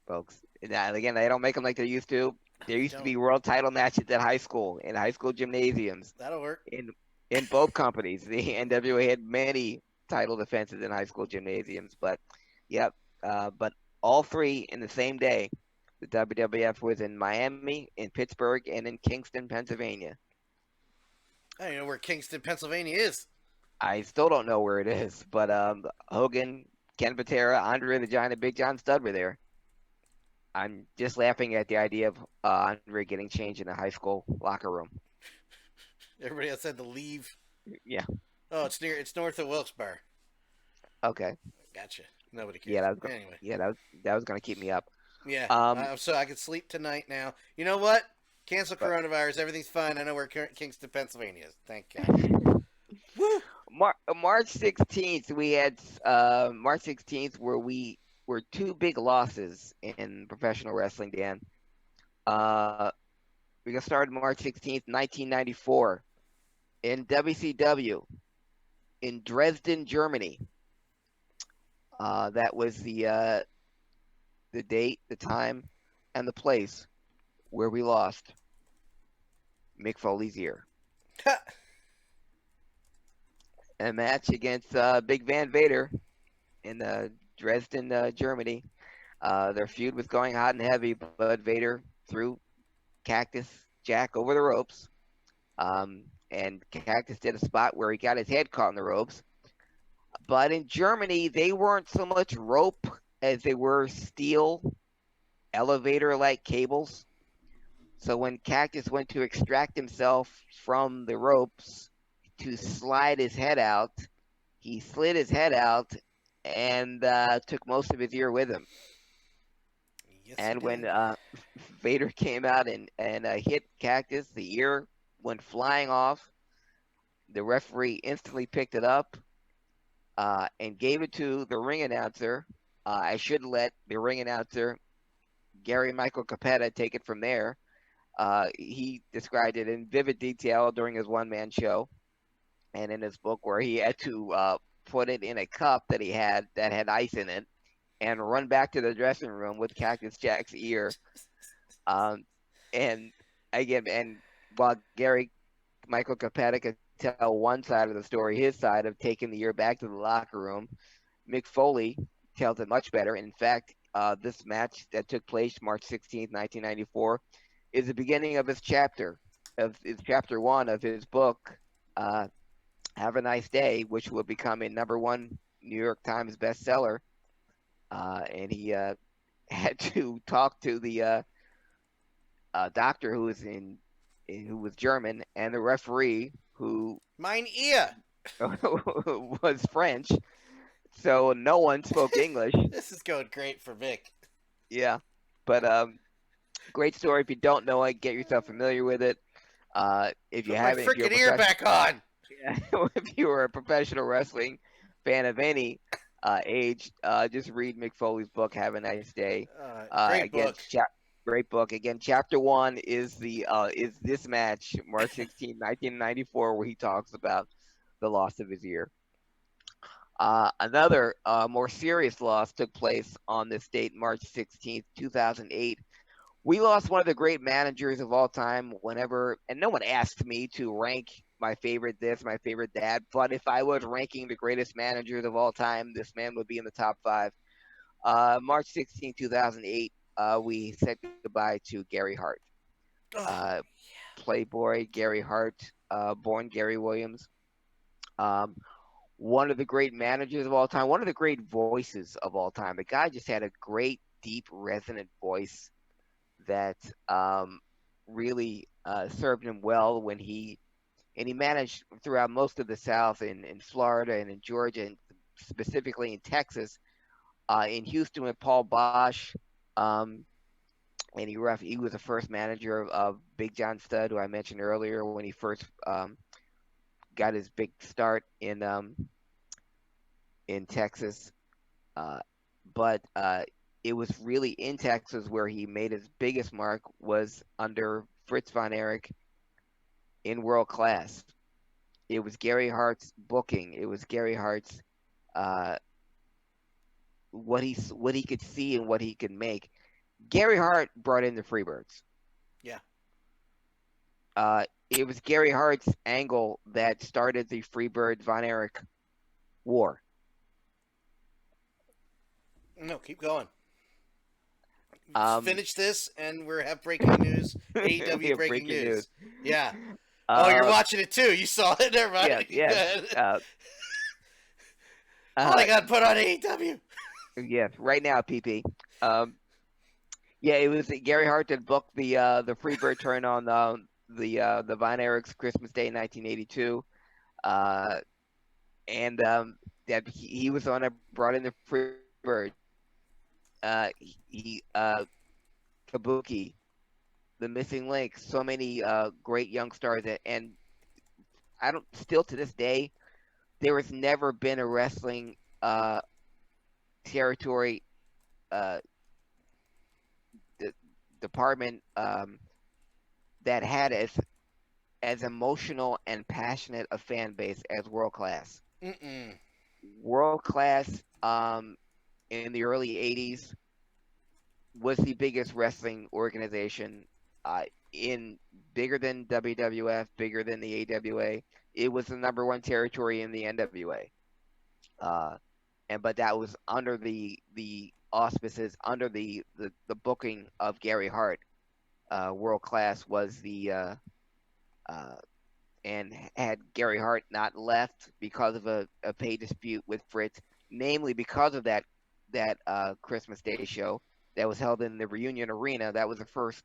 folks. And again, they don't make them like they used to. There used to be world title matches at high school, in high school gymnasiums. That'll work. In both companies. The NWA had many title defenses in high school gymnasiums, but yep. But all three in the same day. The WWF was in Miami, in Pittsburgh, and in Kingston, Pennsylvania. I don't even know where Kingston, Pennsylvania is. I still don't know where it is, but Hogan, Ken Patera, Andre the Giant, and Big John Studd were there. I'm just laughing at the idea of Andre getting changed in a high school locker room. Everybody else had to leave. Yeah. Oh, it's north of Wilkes-Barre. Okay. Gotcha. Nobody Yeah, cares. that was Anyway, yeah, that was gonna keep me up. yeah. Um, So I can sleep tonight now. You know what? Cancel but coronavirus. Everything's fine. I know where Kingston, Pennsylvania is. Thank God. Woo! March 16th, we had March 16th where we were two big losses in professional wrestling, Dan. Uh, we got started March 16th, 1994 in WCW in Dresden, Germany. That was the date, the time, and the place where we lost Mick Foley's ear. A match against Big Van Vader in Dresden, Germany. Their feud was going hot and heavy, but Vader threw Cactus Jack over the ropes. And Cactus did a spot where he got his head caught in the ropes. But in Germany, they weren't so much rope as they were steel elevator like cables. So when Cactus went to extract himself from the ropes to slide his head out, he slid his head out and took most of his ear with him. Yes, he And when did. Vader came out and hit Cactus, the ear went flying off. The referee instantly picked it up and gave it to the ring announcer. I should let the ring announcer, Gary Michael Capetta, take it from there. He described it in vivid detail during his one-man show and in his book where he had to put it in a cup that he had that had ice in it and run back to the dressing room with Cactus Jack's ear. Um, and again, and while Gary Michael Capetta could tell one side of the story, his side of taking the ear back to the locker room, Mick Foley tells it much better. In fact, this match that took place March 16th, 1994, is the beginning of his chapter one of his book, uh, Have a Nice Day, which will become a number one New York Times bestseller. And he had to talk to the doctor who was German and the referee who Mine ear. was French, so no one spoke English. This is going great for Vic. Yeah, but great story. If you don't know it, get yourself familiar with it. If you Put my haven't, if you're a freaking ear back on. yeah, if you are a professional wrestling fan of any age, just read Mick Foley's book. Have a nice day. Great Again, book. great book. Again, chapter one is this match, March 16, 1994, where he talks about the loss of his ear. Another more serious loss took place on this date, March 16th, 2008. We lost one of the great managers of all time whenever, and no one asked me to rank my favorite this, my favorite that, but if I was ranking the greatest managers of all time, this man would be in the top five. March 16, 2008, we said goodbye to Gary Hart. Oh, Uh, Playboy Gary Hart, born Gary Williams. Um, one of the great managers of all time, one of the great voices of all time. The guy just had a great, deep, resonant voice that really served him well when he managed throughout most of the South in Florida and in Georgia and specifically in Texas, in Houston with Paul Bosch. Um, and he was the first manager of Big John Studd, who I mentioned earlier when he first got his big start in Texas. Uh, but it was really in Texas where he made his biggest mark was under Fritz von Erich in World Class. It was Gary Hart's booking. It was Gary Hart's uh, what he could see and what he could make. Gary Hart brought in the Freebirds. yeah. It was Gary Hart's angle that started the Freebird Von Erich war. No, keep going. Um, Finish this, and we have breaking news. we AEW have breaking breaking news. news. Yeah. Oh, you're Uh, watching it too. You saw it. Never yes, mind. yes. Uh, Oh, they uh, got put on AEW. yes. Right now, PP. Um, yeah, it was Gary Hart that booked the Freebird turn on the Von Erichs Christmas Day 1982. Uh, and that he was the one that brought in the Freebird. He Kabuki, the Missing Link, so many great young stars and I don't still to this day there has never been a wrestling territory uh de- department that had as emotional and passionate a fan base as World Class. Mm-mm. World Class in the early 80s was the biggest wrestling organization uh, in bigger than WWF, bigger than the AWA. It was the number one territory in the NWA. Uh, and but that was under the auspices, under the booking of Gary Hart. World Class was uh, and had Gary Hart not left because of a pay dispute with Fritz, namely because of that Christmas Day show that was held in the Reunion Arena. That was the first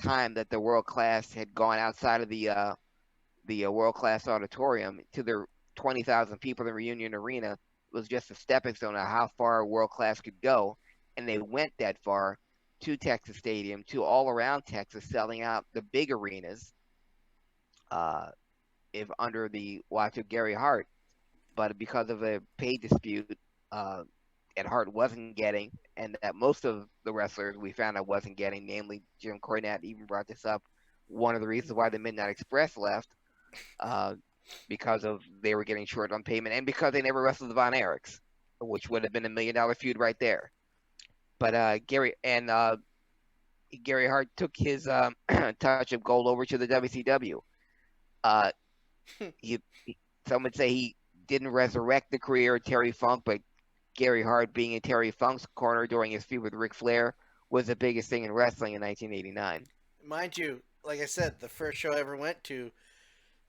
time that the World Class had gone outside of the World Class Auditorium to the 20,000 people in the Reunion Arena. It was just a stepping stone of how far World Class could go, and they went that far to Texas Stadium, to all around Texas, selling out the big arenas. Uh, if under the watch of Gary Hart, but because of a pay dispute uh, that Hart wasn't getting, and that most of the wrestlers we found out wasn't getting, namely Jim Cornette even brought this up. One of the reasons why the Midnight Express left, uh, because of they were getting short on payment, and because they never wrestled the Von Erichs, which would have been $1 million feud right there. But Gary Hart took his touch of gold over to the WCW. Uh, he, some would say he didn't resurrect the career of Terry Funk, but Gary Hart being in Terry Funk's corner during his feud with Ric Flair was the biggest thing in wrestling in 1989. Mind you, like I said, the first show I ever went to,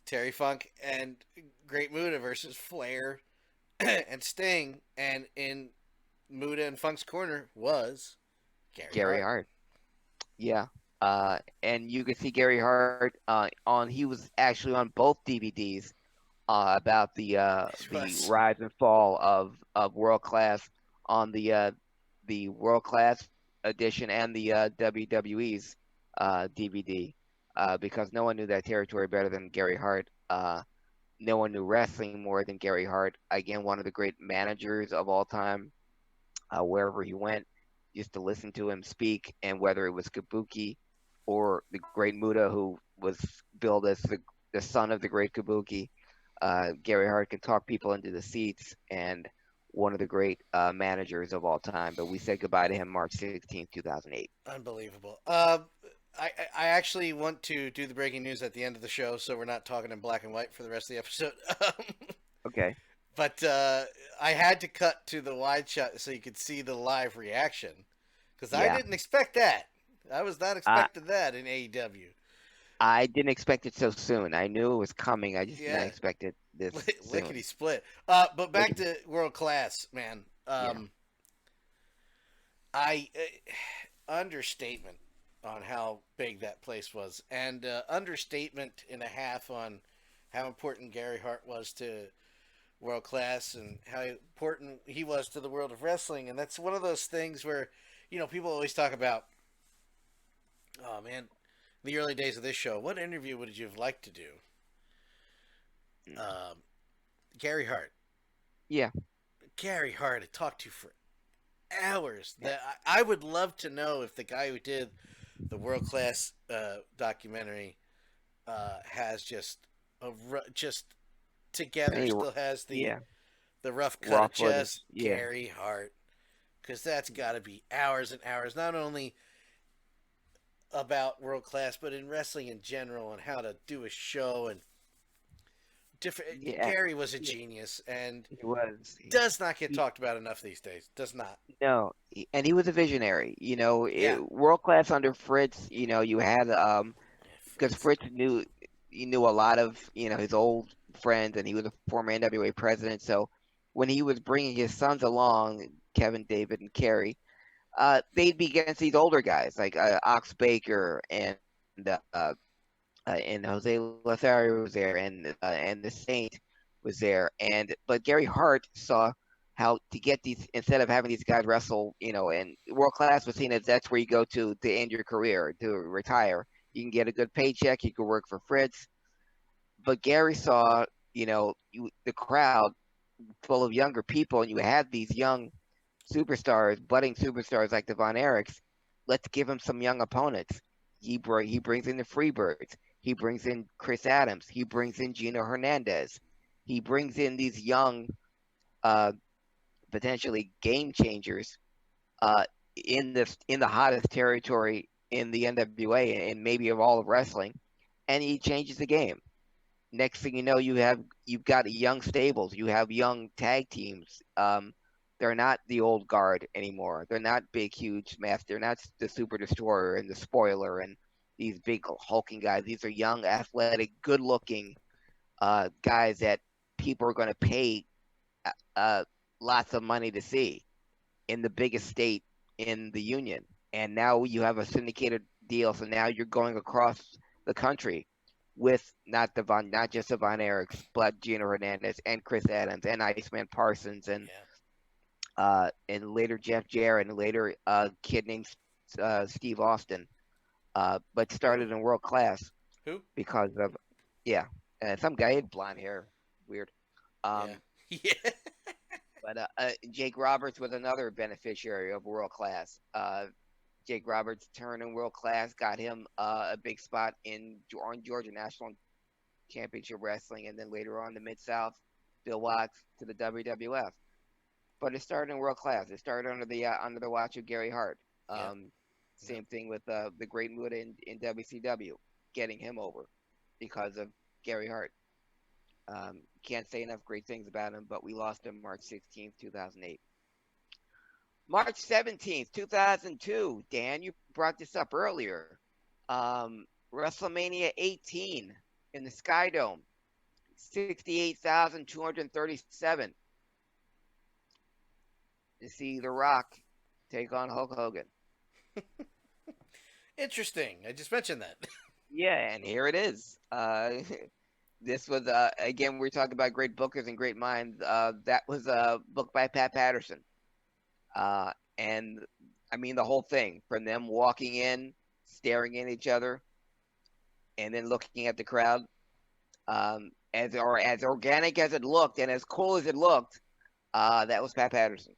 Terry Funk and Great Muda versus Flair and Sting, and in Muda and Funk's corner was Gary Gary Hart. Hart, yeah, and you could see Gary Hart on. He was actually on both DVDs about It the was. rise and fall of World Class on the World Class edition and the WWE's DVD because no one knew that territory better than Gary Hart. No one knew wrestling more than Gary Hart. Again, one of the great managers of all time. Wherever he went, just to listen to him speak, and whether it was Kabuki or the great Muda, who was billed as the son of the great Kabuki, Gary Hart can talk people into the seats and one of the great managers of all time. But we said goodbye to him March 16th, 2008. Unbelievable. I actually want to do the breaking news at the end of the show, so we're not talking in black and white for the rest of the episode. Okay. But I had to cut to the wide shot so you could see the live reaction because I Yeah. didn't expect that. I was not I expecting that in AEW. I didn't expect it so soon. I knew it was coming. I just did not Yeah, expect it this lickety soon. split. But Like, back to world class, man. yeah. I understatement on how big that place was, and understatement and a half on how important Gary Hart was to world class and how important he was to the world of wrestling. And that's one of those things where, people always talk about, oh man, the early days of this show, what interview would you have liked to do? Mm. Um, Gary Hart. Yeah. Gary Hart, I talked to for hours. Yeah. That I would love to know if the guy who did the world class documentary has just together Any, still has yeah. the rough cut Raw of footage. chest Yeah. Gary Hart, because that's got to be hours and hours, not only about world class but in wrestling in general and how to do a show and different. Yeah. Gary was a Yeah. genius and He was. does not get He, talked about enough these days. Does not. no, and he was a visionary. Yeah. World class under Fritz. You had because Fritz. Fritz knew he knew a lot of his old friends, and he was a former NWA president. So when he was bringing his sons along, Kevin, David, and Kerry, they'd be against these older guys like Ox Baker and Jose Lothario was there, and the Saint was there, but Gary Hart saw how to get these instead of having these guys wrestle, and world class was seen as that's where you go to end your career, to retire. You can get a good paycheck, you can work for Fritz, but Gary saw, the crowd full of younger people, and you had these young superstars, budding superstars like the Von Erichs. Let's give him some young opponents. He brings in the Freebirds. He brings in Chris Adams. He brings in Gino Hernandez. He brings in these young, uh, potentially game changers, uh, in the hottest territory in the NWA and maybe of all of wrestling, and he changes the game. Next thing you know, you've got young stables, you have young tag teams. They're not the old guard anymore. They're not big, huge, mass. They're not the Super Destroyer and the Spoiler and these big hulking guys. These are young, athletic, good-looking guys that people are going to pay uh, lots of money to see in the biggest state in the union. And now you have a syndicated deal, so now you're going across the country with not just the Von Erichs, but Gino Hernandez and Chris Adams and Iceman Parsons Yeah. and later Jeff Jarrett and later a kid named Steve Austin, but Who? started in world class Who? because of yeah, and some guy had blonde hair, weird. Yeah. Um, Yeah. but Jake Roberts was another beneficiary of world class. Jake Roberts turned in world class, got him a big spot on Georgia National Championship Wrestling, and then later on the Mid South, Bill Watts to the WWF. But it started in world class. It started under the watch of Gary Hart. Yep. Um, Yep. Same thing with the Great Muta in WCW, getting him over because of Gary Hart. Can't say enough great things about him, but we lost him March 16th, 2008. March 17th, 2002. Dan, you brought this up earlier. WrestleMania 18 in the Sky Dome, 68,237 to see The Rock take on Hulk Hogan. Interesting. I just mentioned that. Yeah, and here it is. This was again, we're talking about great bookers and great minds. That was a book by Pat Patterson. And I mean the whole thing from them walking in, staring at each other, and then looking at the crowd. As organic as it looked and as cool as it looked, that was Pat Patterson.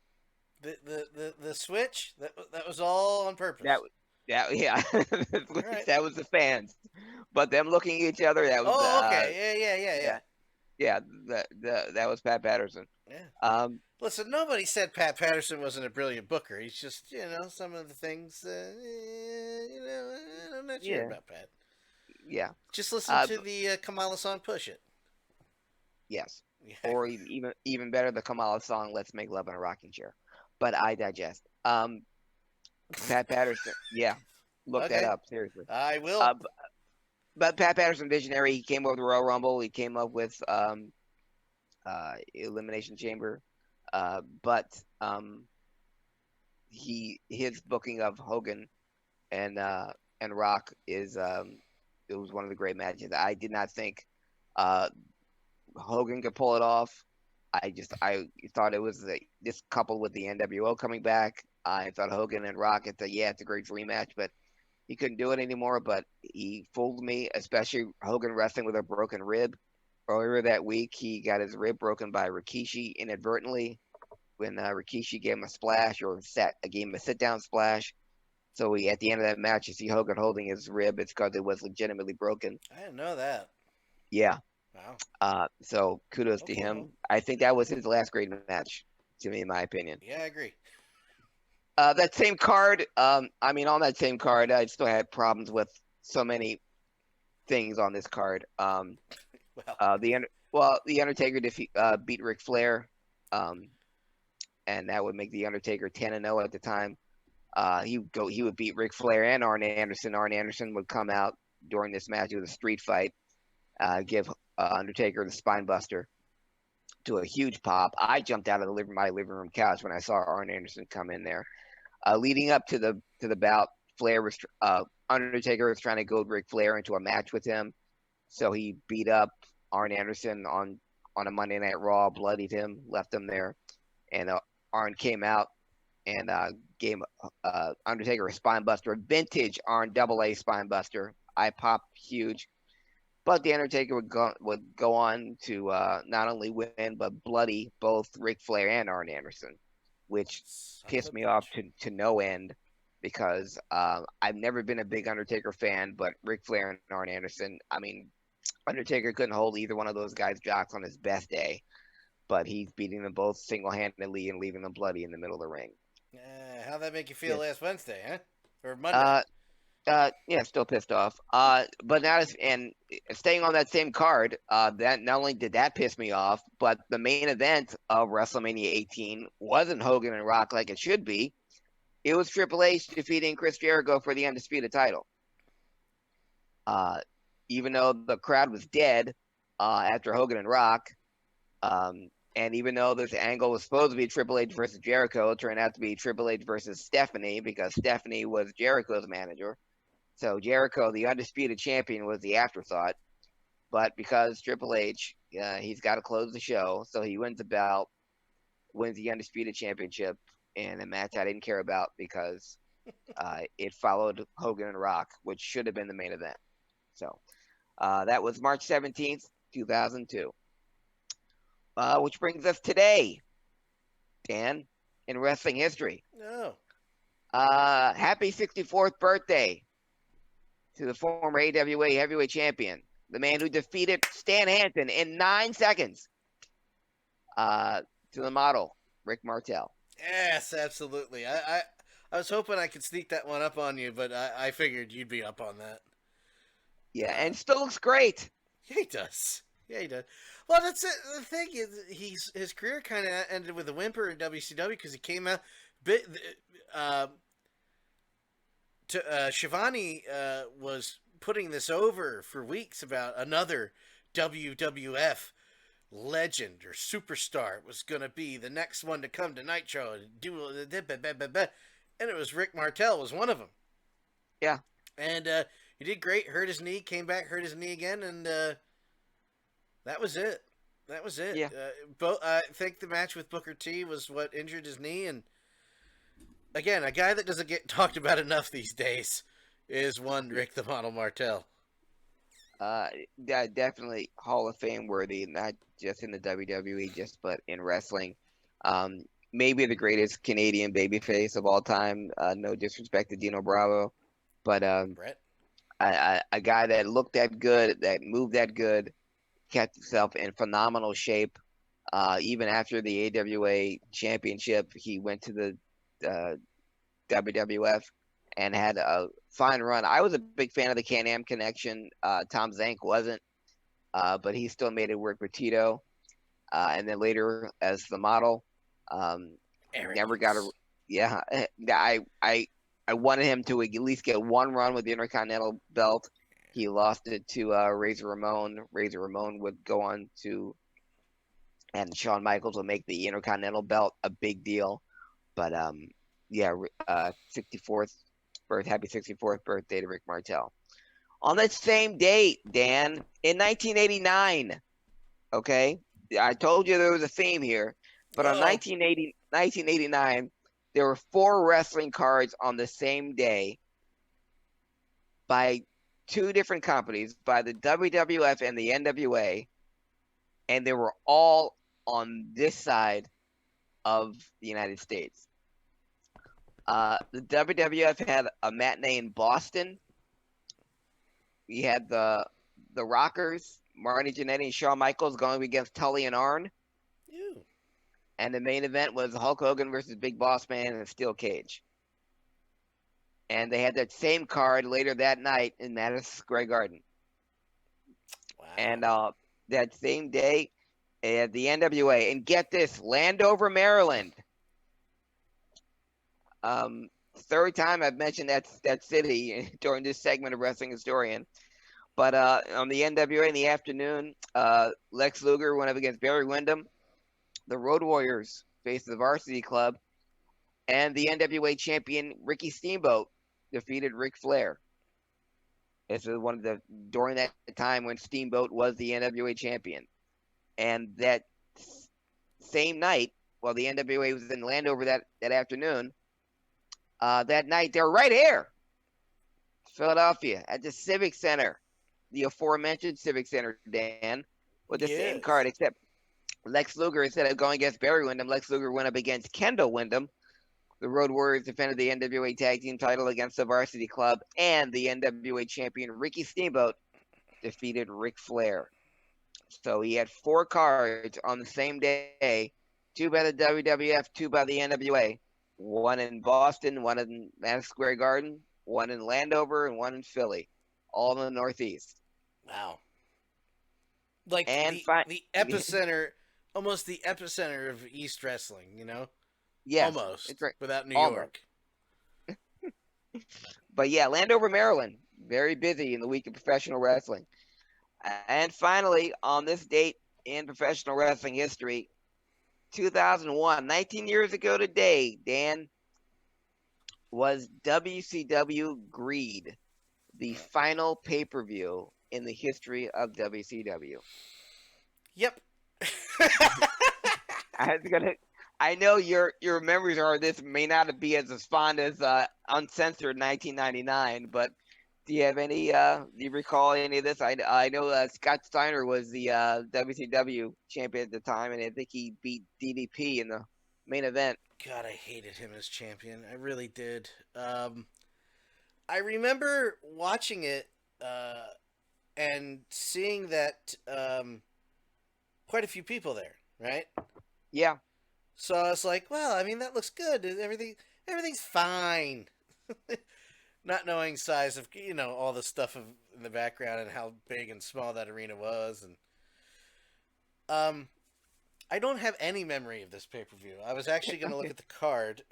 The switch that was all on That purpose. that yeah, All right. that was the fans, but them looking at each other, that was Oh, okay. Yeah. yeah, yeah, that was Pat Patterson. Yeah. Um, Listen, nobody said Pat Patterson wasn't a brilliant booker. He's just, some of the things, I'm not sure yeah, about Pat. yeah, Just listen uh, to the Kamala song "Push It." yes, Yeah, or even better, the Kamala song "Let's Make Love in a Rocking Chair." But I digest. Pat Patterson, yeah, look that okay, up seriously. I will. Uh, but Pat Patterson, visionary, he came up with the Royal Rumble. He came up with Elimination Chamber. But his booking of Hogan and uh, and Rock is it was one of the great matches. I did not think uh, Hogan could pull it off. I thought it was this coupled with the NWO coming back. I thought Hogan and Rock. It's a great dream match, but he couldn't do it anymore. But he fooled me, especially Hogan wrestling with a broken rib. Earlier that week, he got his rib broken by Rikishi inadvertently when Rikishi gave him a splash or gave him a sit down splash. So at the end of that match, you see Hogan holding his rib. It's because it was legitimately broken. I didn't know that. Yeah. Wow. So kudos to Oklahoma. him. I think that was his last great match, to me, in my opinion. Yeah, I agree. That same card. I mean, on that same card, I still had problems with so many things on this card. Well, The Undertaker beat Ric Flair, um, and that would make the Undertaker 10-0 at the time. He would beat Ric Flair and Arn Anderson. Arn Anderson would come out during this match. It was a street fight. give Undertaker the spine buster to a huge pop. I jumped out of my living room couch when I saw Arn Anderson come in there. Leading up to the bout, Flair was Undertaker was trying to goad Ric Flair into a match with him, so he beat up Arn Anderson on a Monday Night Raw, bloodied him, left him there, and Arn came out and gave Undertaker a spine buster, a vintage Arn Double A spine buster. I popped huge. But the Undertaker would go on to not only win but bloody both Ric Flair and Arn Anderson, which Son of a pissed me off bitch. to no end because I've never been a big Undertaker fan, but Ric Flair and Arn Anderson, I mean, Undertaker couldn't hold either one of those guys' jocks on his best day, but he's beating them both single handedly and leaving them bloody in the middle of the ring. How'd that make you feel Yeah. last Wednesday, huh? Or Monday? Uh, yeah, still pissed off. But now and staying on that same card, that not only did that piss me off, but the main event of WrestleMania 18 wasn't Hogan and Rock like it should be. It was Triple H defeating Chris Jericho for the undisputed title. Uh, Even though the crowd was dead after Hogan and Rock, and even though this angle was supposed to be Triple H versus Jericho, it turned out to be Triple H versus Stephanie because Stephanie was Jericho's manager. So Jericho, the undisputed champion, was the afterthought. But because Triple H, he's got to close the show, so he wins the belt, wins the undisputed championship in a match I didn't care about because it followed Hogan and Rock, which should have been the main event. So that was March 17th, 2002. Which brings us today, Dan, in wrestling history. No. Happy 64th birthday to the former AWA heavyweight champion, the man who defeated Stan Hansen in 9 seconds, to the model, Rick Martel. Yes, absolutely. I was hoping I could sneak that one up on you, but I figured you'd be up on that. Yeah, and still looks great. Yeah, he does. Yeah, he does. Well, that's it. The thing is, his career kind of ended with a whimper in WCW because he came out bit. Uh, Shivani was putting this over for weeks about another WWF legend or superstar was going to be the next one to come to Nitro and do, and it was Rick Martel was one of them. Yeah. And he did great. Hurt his knee, came back, hurt his knee again, and that was it. That was it. Yeah. I think the match with Booker T was what injured his knee, and again, a guy that doesn't get talked about enough these days is one Rick the Model Martel. Definitely Hall of Fame worthy, not just in the WWE, just but in wrestling. Maybe the greatest Canadian babyface of all time. No disrespect to Dino Bravo, but Brett? a guy that looked that good, that moved that good, kept himself in phenomenal shape. Even after the AWA championship, he went to the WWF and had a fine run. I was a big fan of the Can-Am connection. Tom Zank wasn't, but he still made it work with Tito. And then later as the model, never got a. Yeah, I wanted him to at least get one run with the Intercontinental belt. He lost it to Razor Ramon. Razor Ramon would go on to, and Shawn Michaels will make the Intercontinental belt a big deal. But yeah, 64th happy 64th birthday to Rick Martel. On that same date, Dan, in 1989, okay, I told you there was a theme here, but on 1989, there were 4 wrestling cards on the same day by 2 different companies, by the WWF and the NWA, and they were all on this side of the United States. The WWF had a matinee in Boston. We had the Rockers, Marty Jannetty and Shawn Michaels going against Tully and Arn. Ew. And the main event was Hulk Hogan versus Big Boss Man in a steel cage. And they had that same card later that night in Madison Square Garden. Wow. And that same day, at the NWA, and get this, Landover, Maryland. Third time I've mentioned that city during this segment of Wrestling Historian. But on the NWA in the afternoon, Lex Luger went up against Barry Windham. The Road Warriors faced the Varsity Club, and the NWA champion Ricky Steamboat defeated Ric Flair. This is one of the during that time when Steamboat was the NWA champion, and that same night, while the NWA was in Landover that afternoon, that night they were right here, Philadelphia, at the Civic Center, the aforementioned Civic Center, Dan, with the same Yes. card, except Lex Luger, instead of going against Barry Windham, Lex Luger went up against Kendall Windham. The Road Warriors defended the NWA Tag Team title against the Varsity Club, and the NWA champion Ricky Steamboat defeated Ric Flair. So he had 4 cards on the same day, 2 by the WWF, 2 by the NWA, 1 in Boston, 1 in Madison Square Garden, 1 in Landover, and 1 in Philly, all in the Northeast. Wow. Like And the epicenter, almost the epicenter of East wrestling, you know? yes, Almost. it's right. Without New Almost. York. But yeah, Landover, Maryland, very busy in the week of professional wrestling. And finally, on this date in professional wrestling history, 2001, 19 years ago today, Dan, was WCW Greed, the final pay-per-view in the history of WCW. Yep. I know your memories are this may not be as fond as Uncensored 1999, but do you have any? Do you recall any of this? I know Scott Steiner was the WCW champion at the time, and I think he beat DDP in the main event. God, I hated him as champion. I really did. I remember watching it and seeing that quite a few people there, right? Yeah. So I was like, well, I mean, that looks good. Everything's fine. Not knowing size of, all the stuff in the background and how big and small that arena was, and I don't have any memory of this pay per view. I was actually going to look at the card.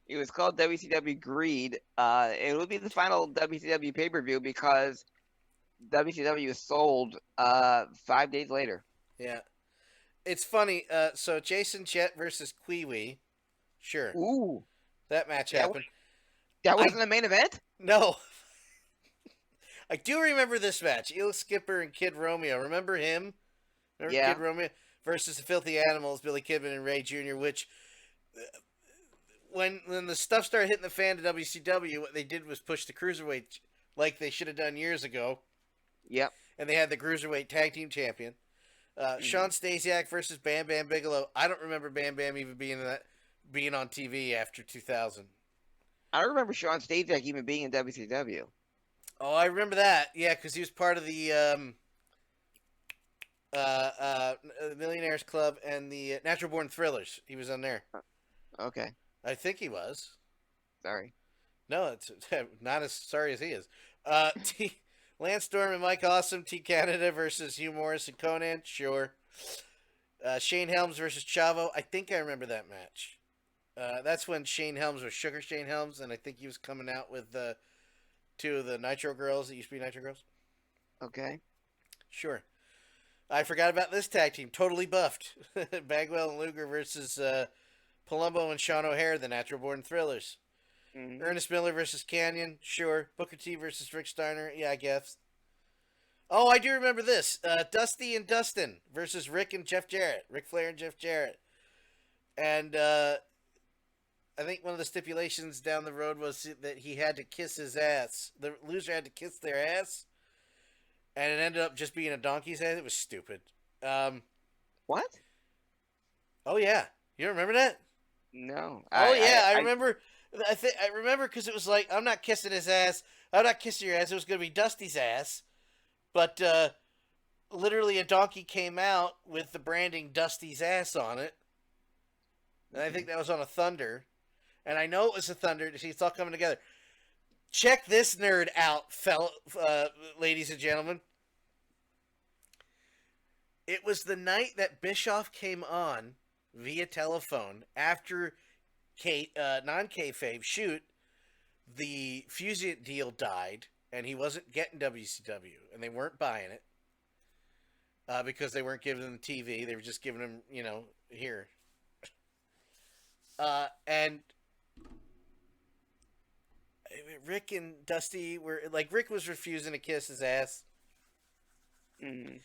It was called WCW Greed. It would be the final WCW pay per view because WCW sold 5 days later. Yeah, it's funny. So Jason Jett versus Kwee, sure. Ooh, that match happened. That wasn't the main event? No. I do remember this match. Eel Skipper and Kid Romeo. Remember him? Remember Yeah. Kid Romeo versus the Filthy Animals, Billy Kidman and Ray Jr., which when the stuff started hitting the fan to WCW, what they did was push the Cruiserweight like they should have done years ago. Yep. And they had the Cruiserweight Tag Team Champion. Sean Stasiak versus Bam Bam Bigelow. I don't remember Bam Bam even being on TV after 2000. I don't remember Sean Stasiak even being in WCW. Oh, I remember that. Yeah, because he was part of the Millionaires Club and the Natural Born Thrillers. He was on there. Okay. I think he was. Sorry. No, it's not as sorry as he is. Lance Storm and Mike Awesome, T Canada versus Hugh Morris and Conan. Sure. Shane Helms versus Chavo. I think I remember that match. That's when Shane Helms was Sugar Shane Helms, and I think he was coming out with 2 of the Nitro Girls that used to be Nitro Girls. Okay. Sure. I forgot about this tag team. Totally buffed. Bagwell and Luger versus Palumbo and Sean O'Hare, the Natural Born Thrillers. Mm-hmm. Ernest Miller versus Canyon. Sure. Booker T versus Rick Steiner. Yeah, I guess. Oh, I do remember this. Dusty and Dustin versus Rick and Jeff Jarrett. Ric Flair and Jeff Jarrett. And I think one of the stipulations down the road was that he had to kiss his ass. The loser had to kiss their ass. And it ended up just being a donkey's ass. It was stupid. What? Oh, yeah. You don't remember that? No. I remember. I remember because it was like, I'm not kissing his ass. I'm not kissing your ass. It was going to be Dusty's ass. But literally a donkey came out with the branding Dusty's ass on it. And I think that was on a Thunder. And I know it was a Thunder. See, it's all coming together. Check this nerd out, ladies and gentlemen. It was the night that Bischoff came on via telephone after non-kayfabe shoot. The Fusion deal died. and he wasn't getting WCW, and they weren't buying it because they weren't giving him the TV. They were just giving him, here. And Rick and Dusty were like, Rick was refusing to kiss his ass, Mm.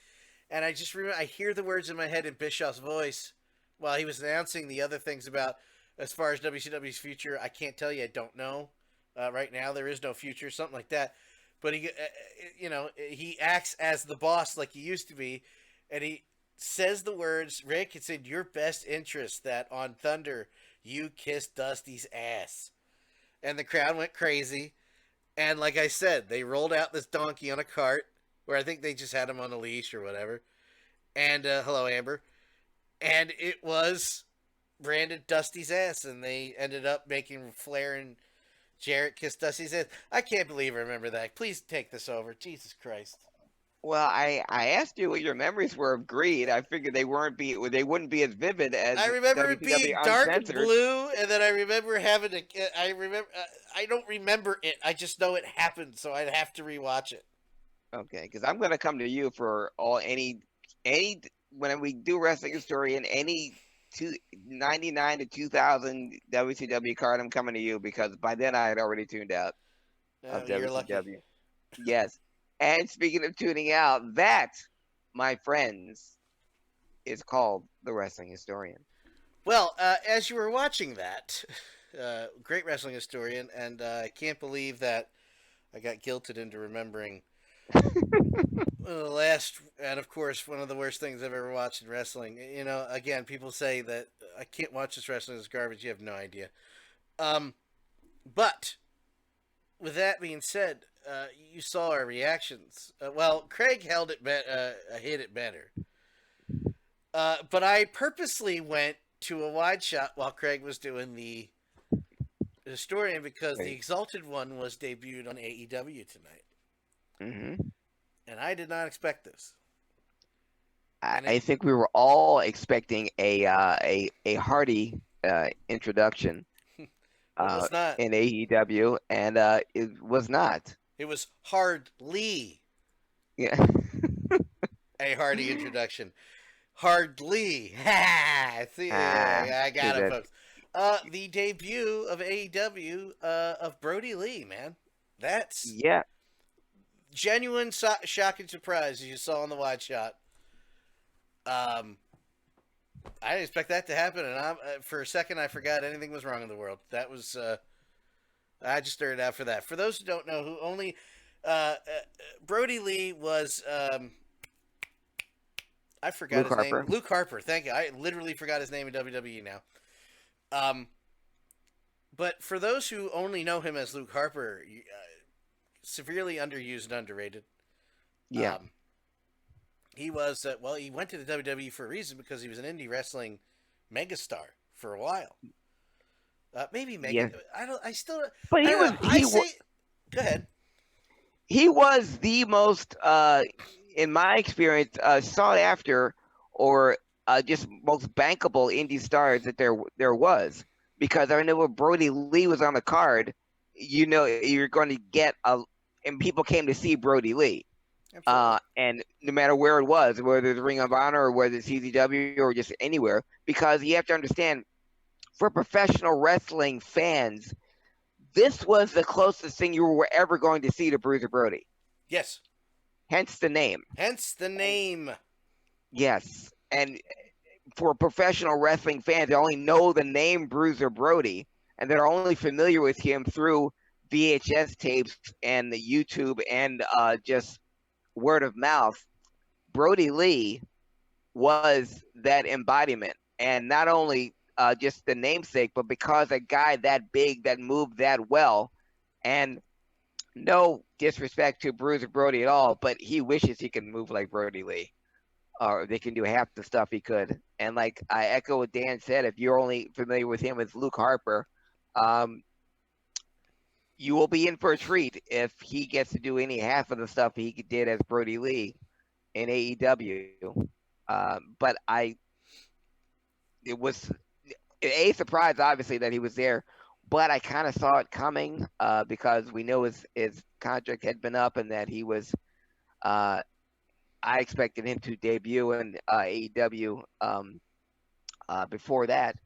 and I just remember I hear the words in my head in Bischoff's voice while he was announcing the other things about as far as WCW's future. I can't tell you. I don't know. Right now, there is no future, something like that. But he acts as the boss like he used to be, and he says the words, "Rick, it's in your best interest that on Thunder you kiss Dusty's ass." And the crowd went crazy. And like I said, they rolled out this donkey on a cart, where I think they just had him on a leash or whatever. And hello, Amber. And it was branded Dusty's ass, and they ended up making Flair and Jarrett kiss Dusty's ass. I can't believe I remember that. Please take this over. Jesus Christ. Well, I asked you what your memories were of Greed. I figured they wouldn't be as vivid as I remember it WCW being dark and Uncensored. blue, and then I remember having a. I remember. I don't remember it. I just know it happened, so I'd have to rewatch it. Okay, because I'm gonna come to you for any when we do wrestling history in any 99 to 2000 WCW card. I'm coming to you because by then I had already tuned out of You're lucky. WCW. Yes, and speaking of tuning out, that, my friends, is called the Wrestling Historian. Well, as you were watching that, great wrestling historian, and I can't believe that I got guilted into remembering the last, and of course, one of the worst things I've ever watched in wrestling. Again, people say that I can't watch this wrestling as garbage. You have no idea. Um, but with that being said, you saw our reactions. Well, Craig hit it better. But I purposely went to a wide shot while Craig was doing the historian because the Right. Exalted one was debuted on AEW tonight, Hmm. and I did not expect this. I, And I think we were all expecting a hearty introduction it was not. in AEW, and it was not. It was hardly Yeah. a hearty introduction. Hardly. Ha! See, Ah, I see got it, that. folks. The debut of AEW of Brody Lee, man. That's Yeah. genuine shock and surprise, as you saw in the wide shot. Um, I didn't expect that to happen, and for a second I forgot anything was wrong in the world. That was I just started out for that. For those who don't know, who only Brody Lee was I forgot Luke his name. Harper. Luke Harper. Thank you. I literally forgot his name in WWE now. Um, but for those who only know him as Luke Harper, severely underused and underrated. Yeah. Um, he was he went to the WWE for a reason because he was an indie wrestling megastar for a while. Maybe mega. Yeah. I don't. I still. But I he don't know. was I say. Go ahead. he was the most, in my experience, sought after or just most bankable indie stars that there was. Because I know when Brody Lee was on the card, you're going to get and people came to see Brody Lee. Absolutely. And no matter where it was, whether it's Ring of Honor or whether it's CZW or just anywhere, because you have to understand, for professional wrestling fans, this was the closest thing you were ever going to see to Bruiser Brody. Yes. Hence the name. Hence the name. Yes. And for professional wrestling fans that only know the name Bruiser Brody and that are only familiar with him through VHS tapes and the YouTube and just word of mouth, Brody Lee was that embodiment. And not only just the namesake, but because a guy that big that moved that well, and no disrespect to Bruiser Brody at all, but he wishes he could move like Brody Lee, or they can do half the stuff he could. And like I echo what Dan said, if you're only familiar with him as Luke Harper, um, you will be in for a treat if he gets to do any half of the stuff he did as Brody Lee in AEW. But it was a surprise, obviously, that he was there. but I kind of saw it coming because we knew his contract had been up and that he was. Uh, I expected him to debut in AEW before that.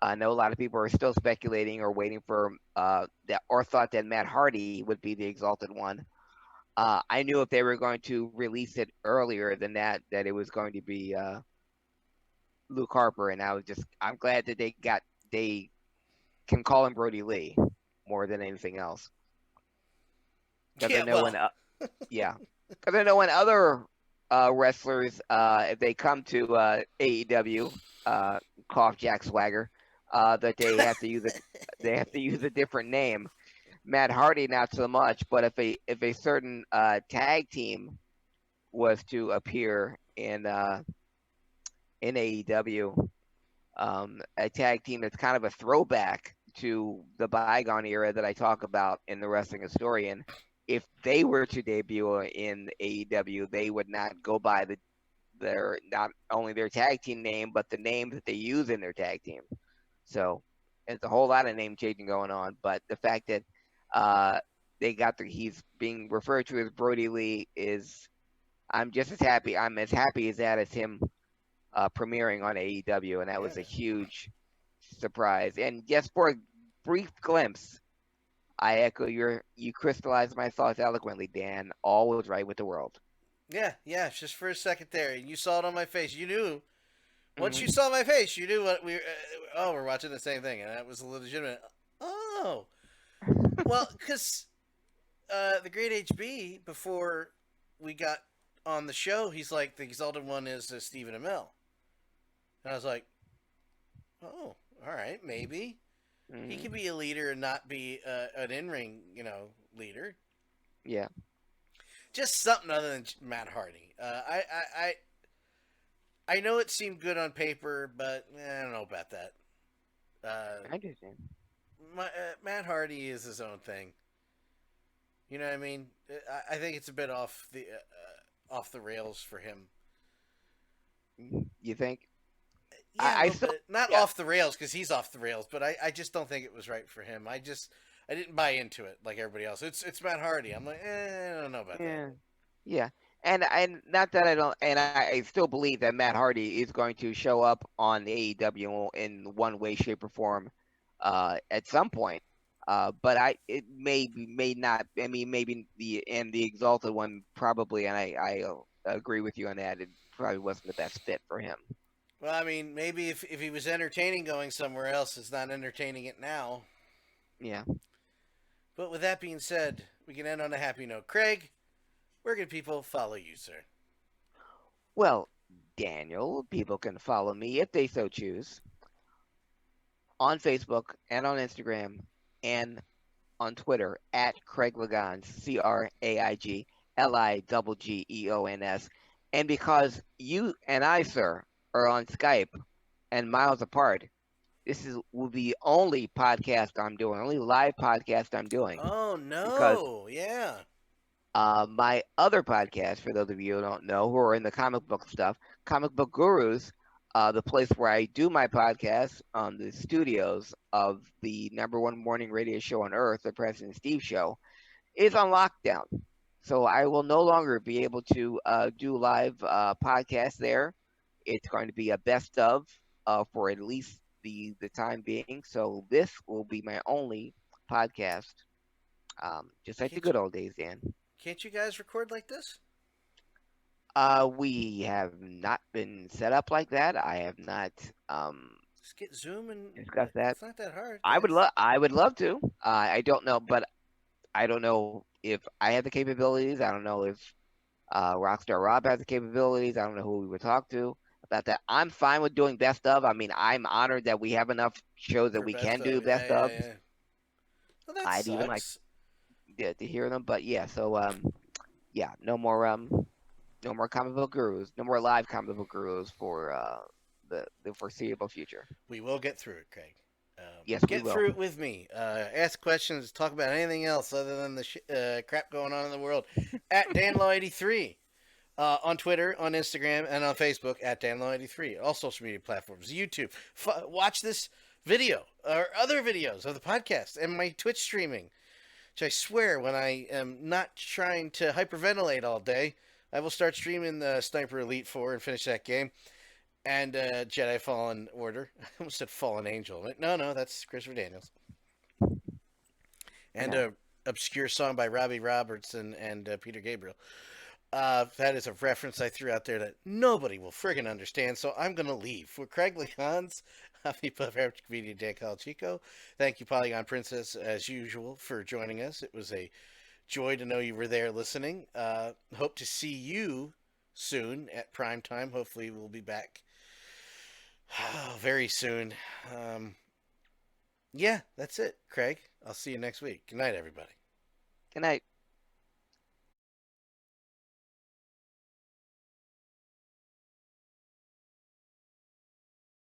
I know a lot of people are still speculating or waiting for that, or thought that Matt Hardy would be the Exalted One. I knew if they were going to release it earlier than that, that it was going to be Luke Harper, and I'm glad that they can call him Brody Lee more than anything else, because I Yeah, know well, yeah, because I know when other wrestlers, if they come to AEW, cough Jack Swagger, that they have to use a different name. Matt Hardy, not so much, but if a certain tag team was to appear in AEW, a tag team that's kind of a throwback to the bygone era that I talk about in the Wrestling Historian. If they were to debut in AEW, they would not go by their not only their tag team name, but the name that they use in their tag team. So there's a whole lot of name changing going on. But the fact that uh, he's being referred to as Brody Lee is I'm just as happy. I'm as happy as that as him premiering on AEW, and that yeah, was a huge surprise. And just for a brief glimpse, I echo you crystallized my thoughts eloquently, Dan. All was right with the world. yeah. Just for a second there, and you saw it on my face. You knew once you Hmm. saw my face, you knew what we. Oh, we're watching the same thing, and that was legitimate. Oh, well, because the Great HB before we got on the show, he's like the Exalted One is Stephen Amell, and I was like, oh, all right, maybe he Hmm. could be a leader and not be an in-ring, leader. Yeah, Just something other than Matt Hardy. I know it seemed good on paper, but I don't know about that. Uh, I understand. Matt Hardy is his own thing. You know what I mean? I think it's a bit off the rails for him. You think? Yeah, a I little still, bit. Not yeah, off the rails because he's off the rails, but I just don't think it was right for him. I didn't buy into it like everybody else. It's Matt Hardy. I'm like, I don't know about that. yeah, yeah. And not that I don't, and I still believe that Matt Hardy is going to show up on AEW in one way, shape, or form, at some point. But it may not. I mean, maybe the Exalted One probably, and I agree with you on that. It probably wasn't the best fit for him. Well, I mean, maybe if he was entertaining going somewhere else, it's not entertaining it now. Yeah. But with that being said, we can end on a happy note. Craig, where can people follow you, sir? Well, Daniel, people can follow me if they so choose on Facebook and on Instagram and on Twitter at Craig Ligons, CraigLigeons. And because you and I, sir, are on Skype and miles apart, will be the only podcast I'm doing, only live podcast I'm doing, Oh because no, yeah. my other podcast, for those of you who don't know, who are in the comic book stuff, Comic Book Gurus, the place where I do my podcast on the studios of the number one morning radio show on earth, the President Steve Show, is on lockdown. So I will no longer be able to do live podcasts there. It's going to be a best of for at least the time being. So this will be my only podcast, just like the Can't you good old days, Dan. can't you guys record like this? We have not been set up like that. I have not Just get Zoom and discussed that. it's not that hard, guys. I would love to. I don't know, but I don't know if I have the capabilities. I don't know if Rockstar Rob has the capabilities. I don't know who we would talk to about that. I'm fine with doing best of. I mean, I'm honored that we have enough shows that For we best can do of, yeah, best yeah, of. yeah. Well, that I'd even like sucks. to hear them, but yeah. So yeah, no more comic book gurus, no more live comic book gurus for the foreseeable future. We will get through it, Craig. Yes, we Get will. through it with me. Ask questions. Talk about anything else other than the crap going on in the world. At DanLaw83 on Twitter, on Instagram, and on Facebook at DanLaw83. All social media platforms. YouTube. Watch this video or other videos of the podcast and my Twitch streaming, which I swear when I am not trying to hyperventilate all day, I will start streaming the Sniper Elite 4 and finish that game. And Jedi Fallen Order. I almost said Fallen Angel. No, that's Christopher Daniels. And Yeah. a obscure song by Robbie Robertson and Peter Gabriel. That is a reference I threw out there that nobody will friggin' understand, so I'm gonna leave. For Craig Legons, happy average comedian Dan Calachico. Thank you, Polygon Princess, as usual, for joining us. It was a joy to know you were there listening. Hope to see you soon at prime time. Hopefully, we'll be back very soon. Yeah, that's it, Craig. I'll see you next week. Good night, everybody. Good night.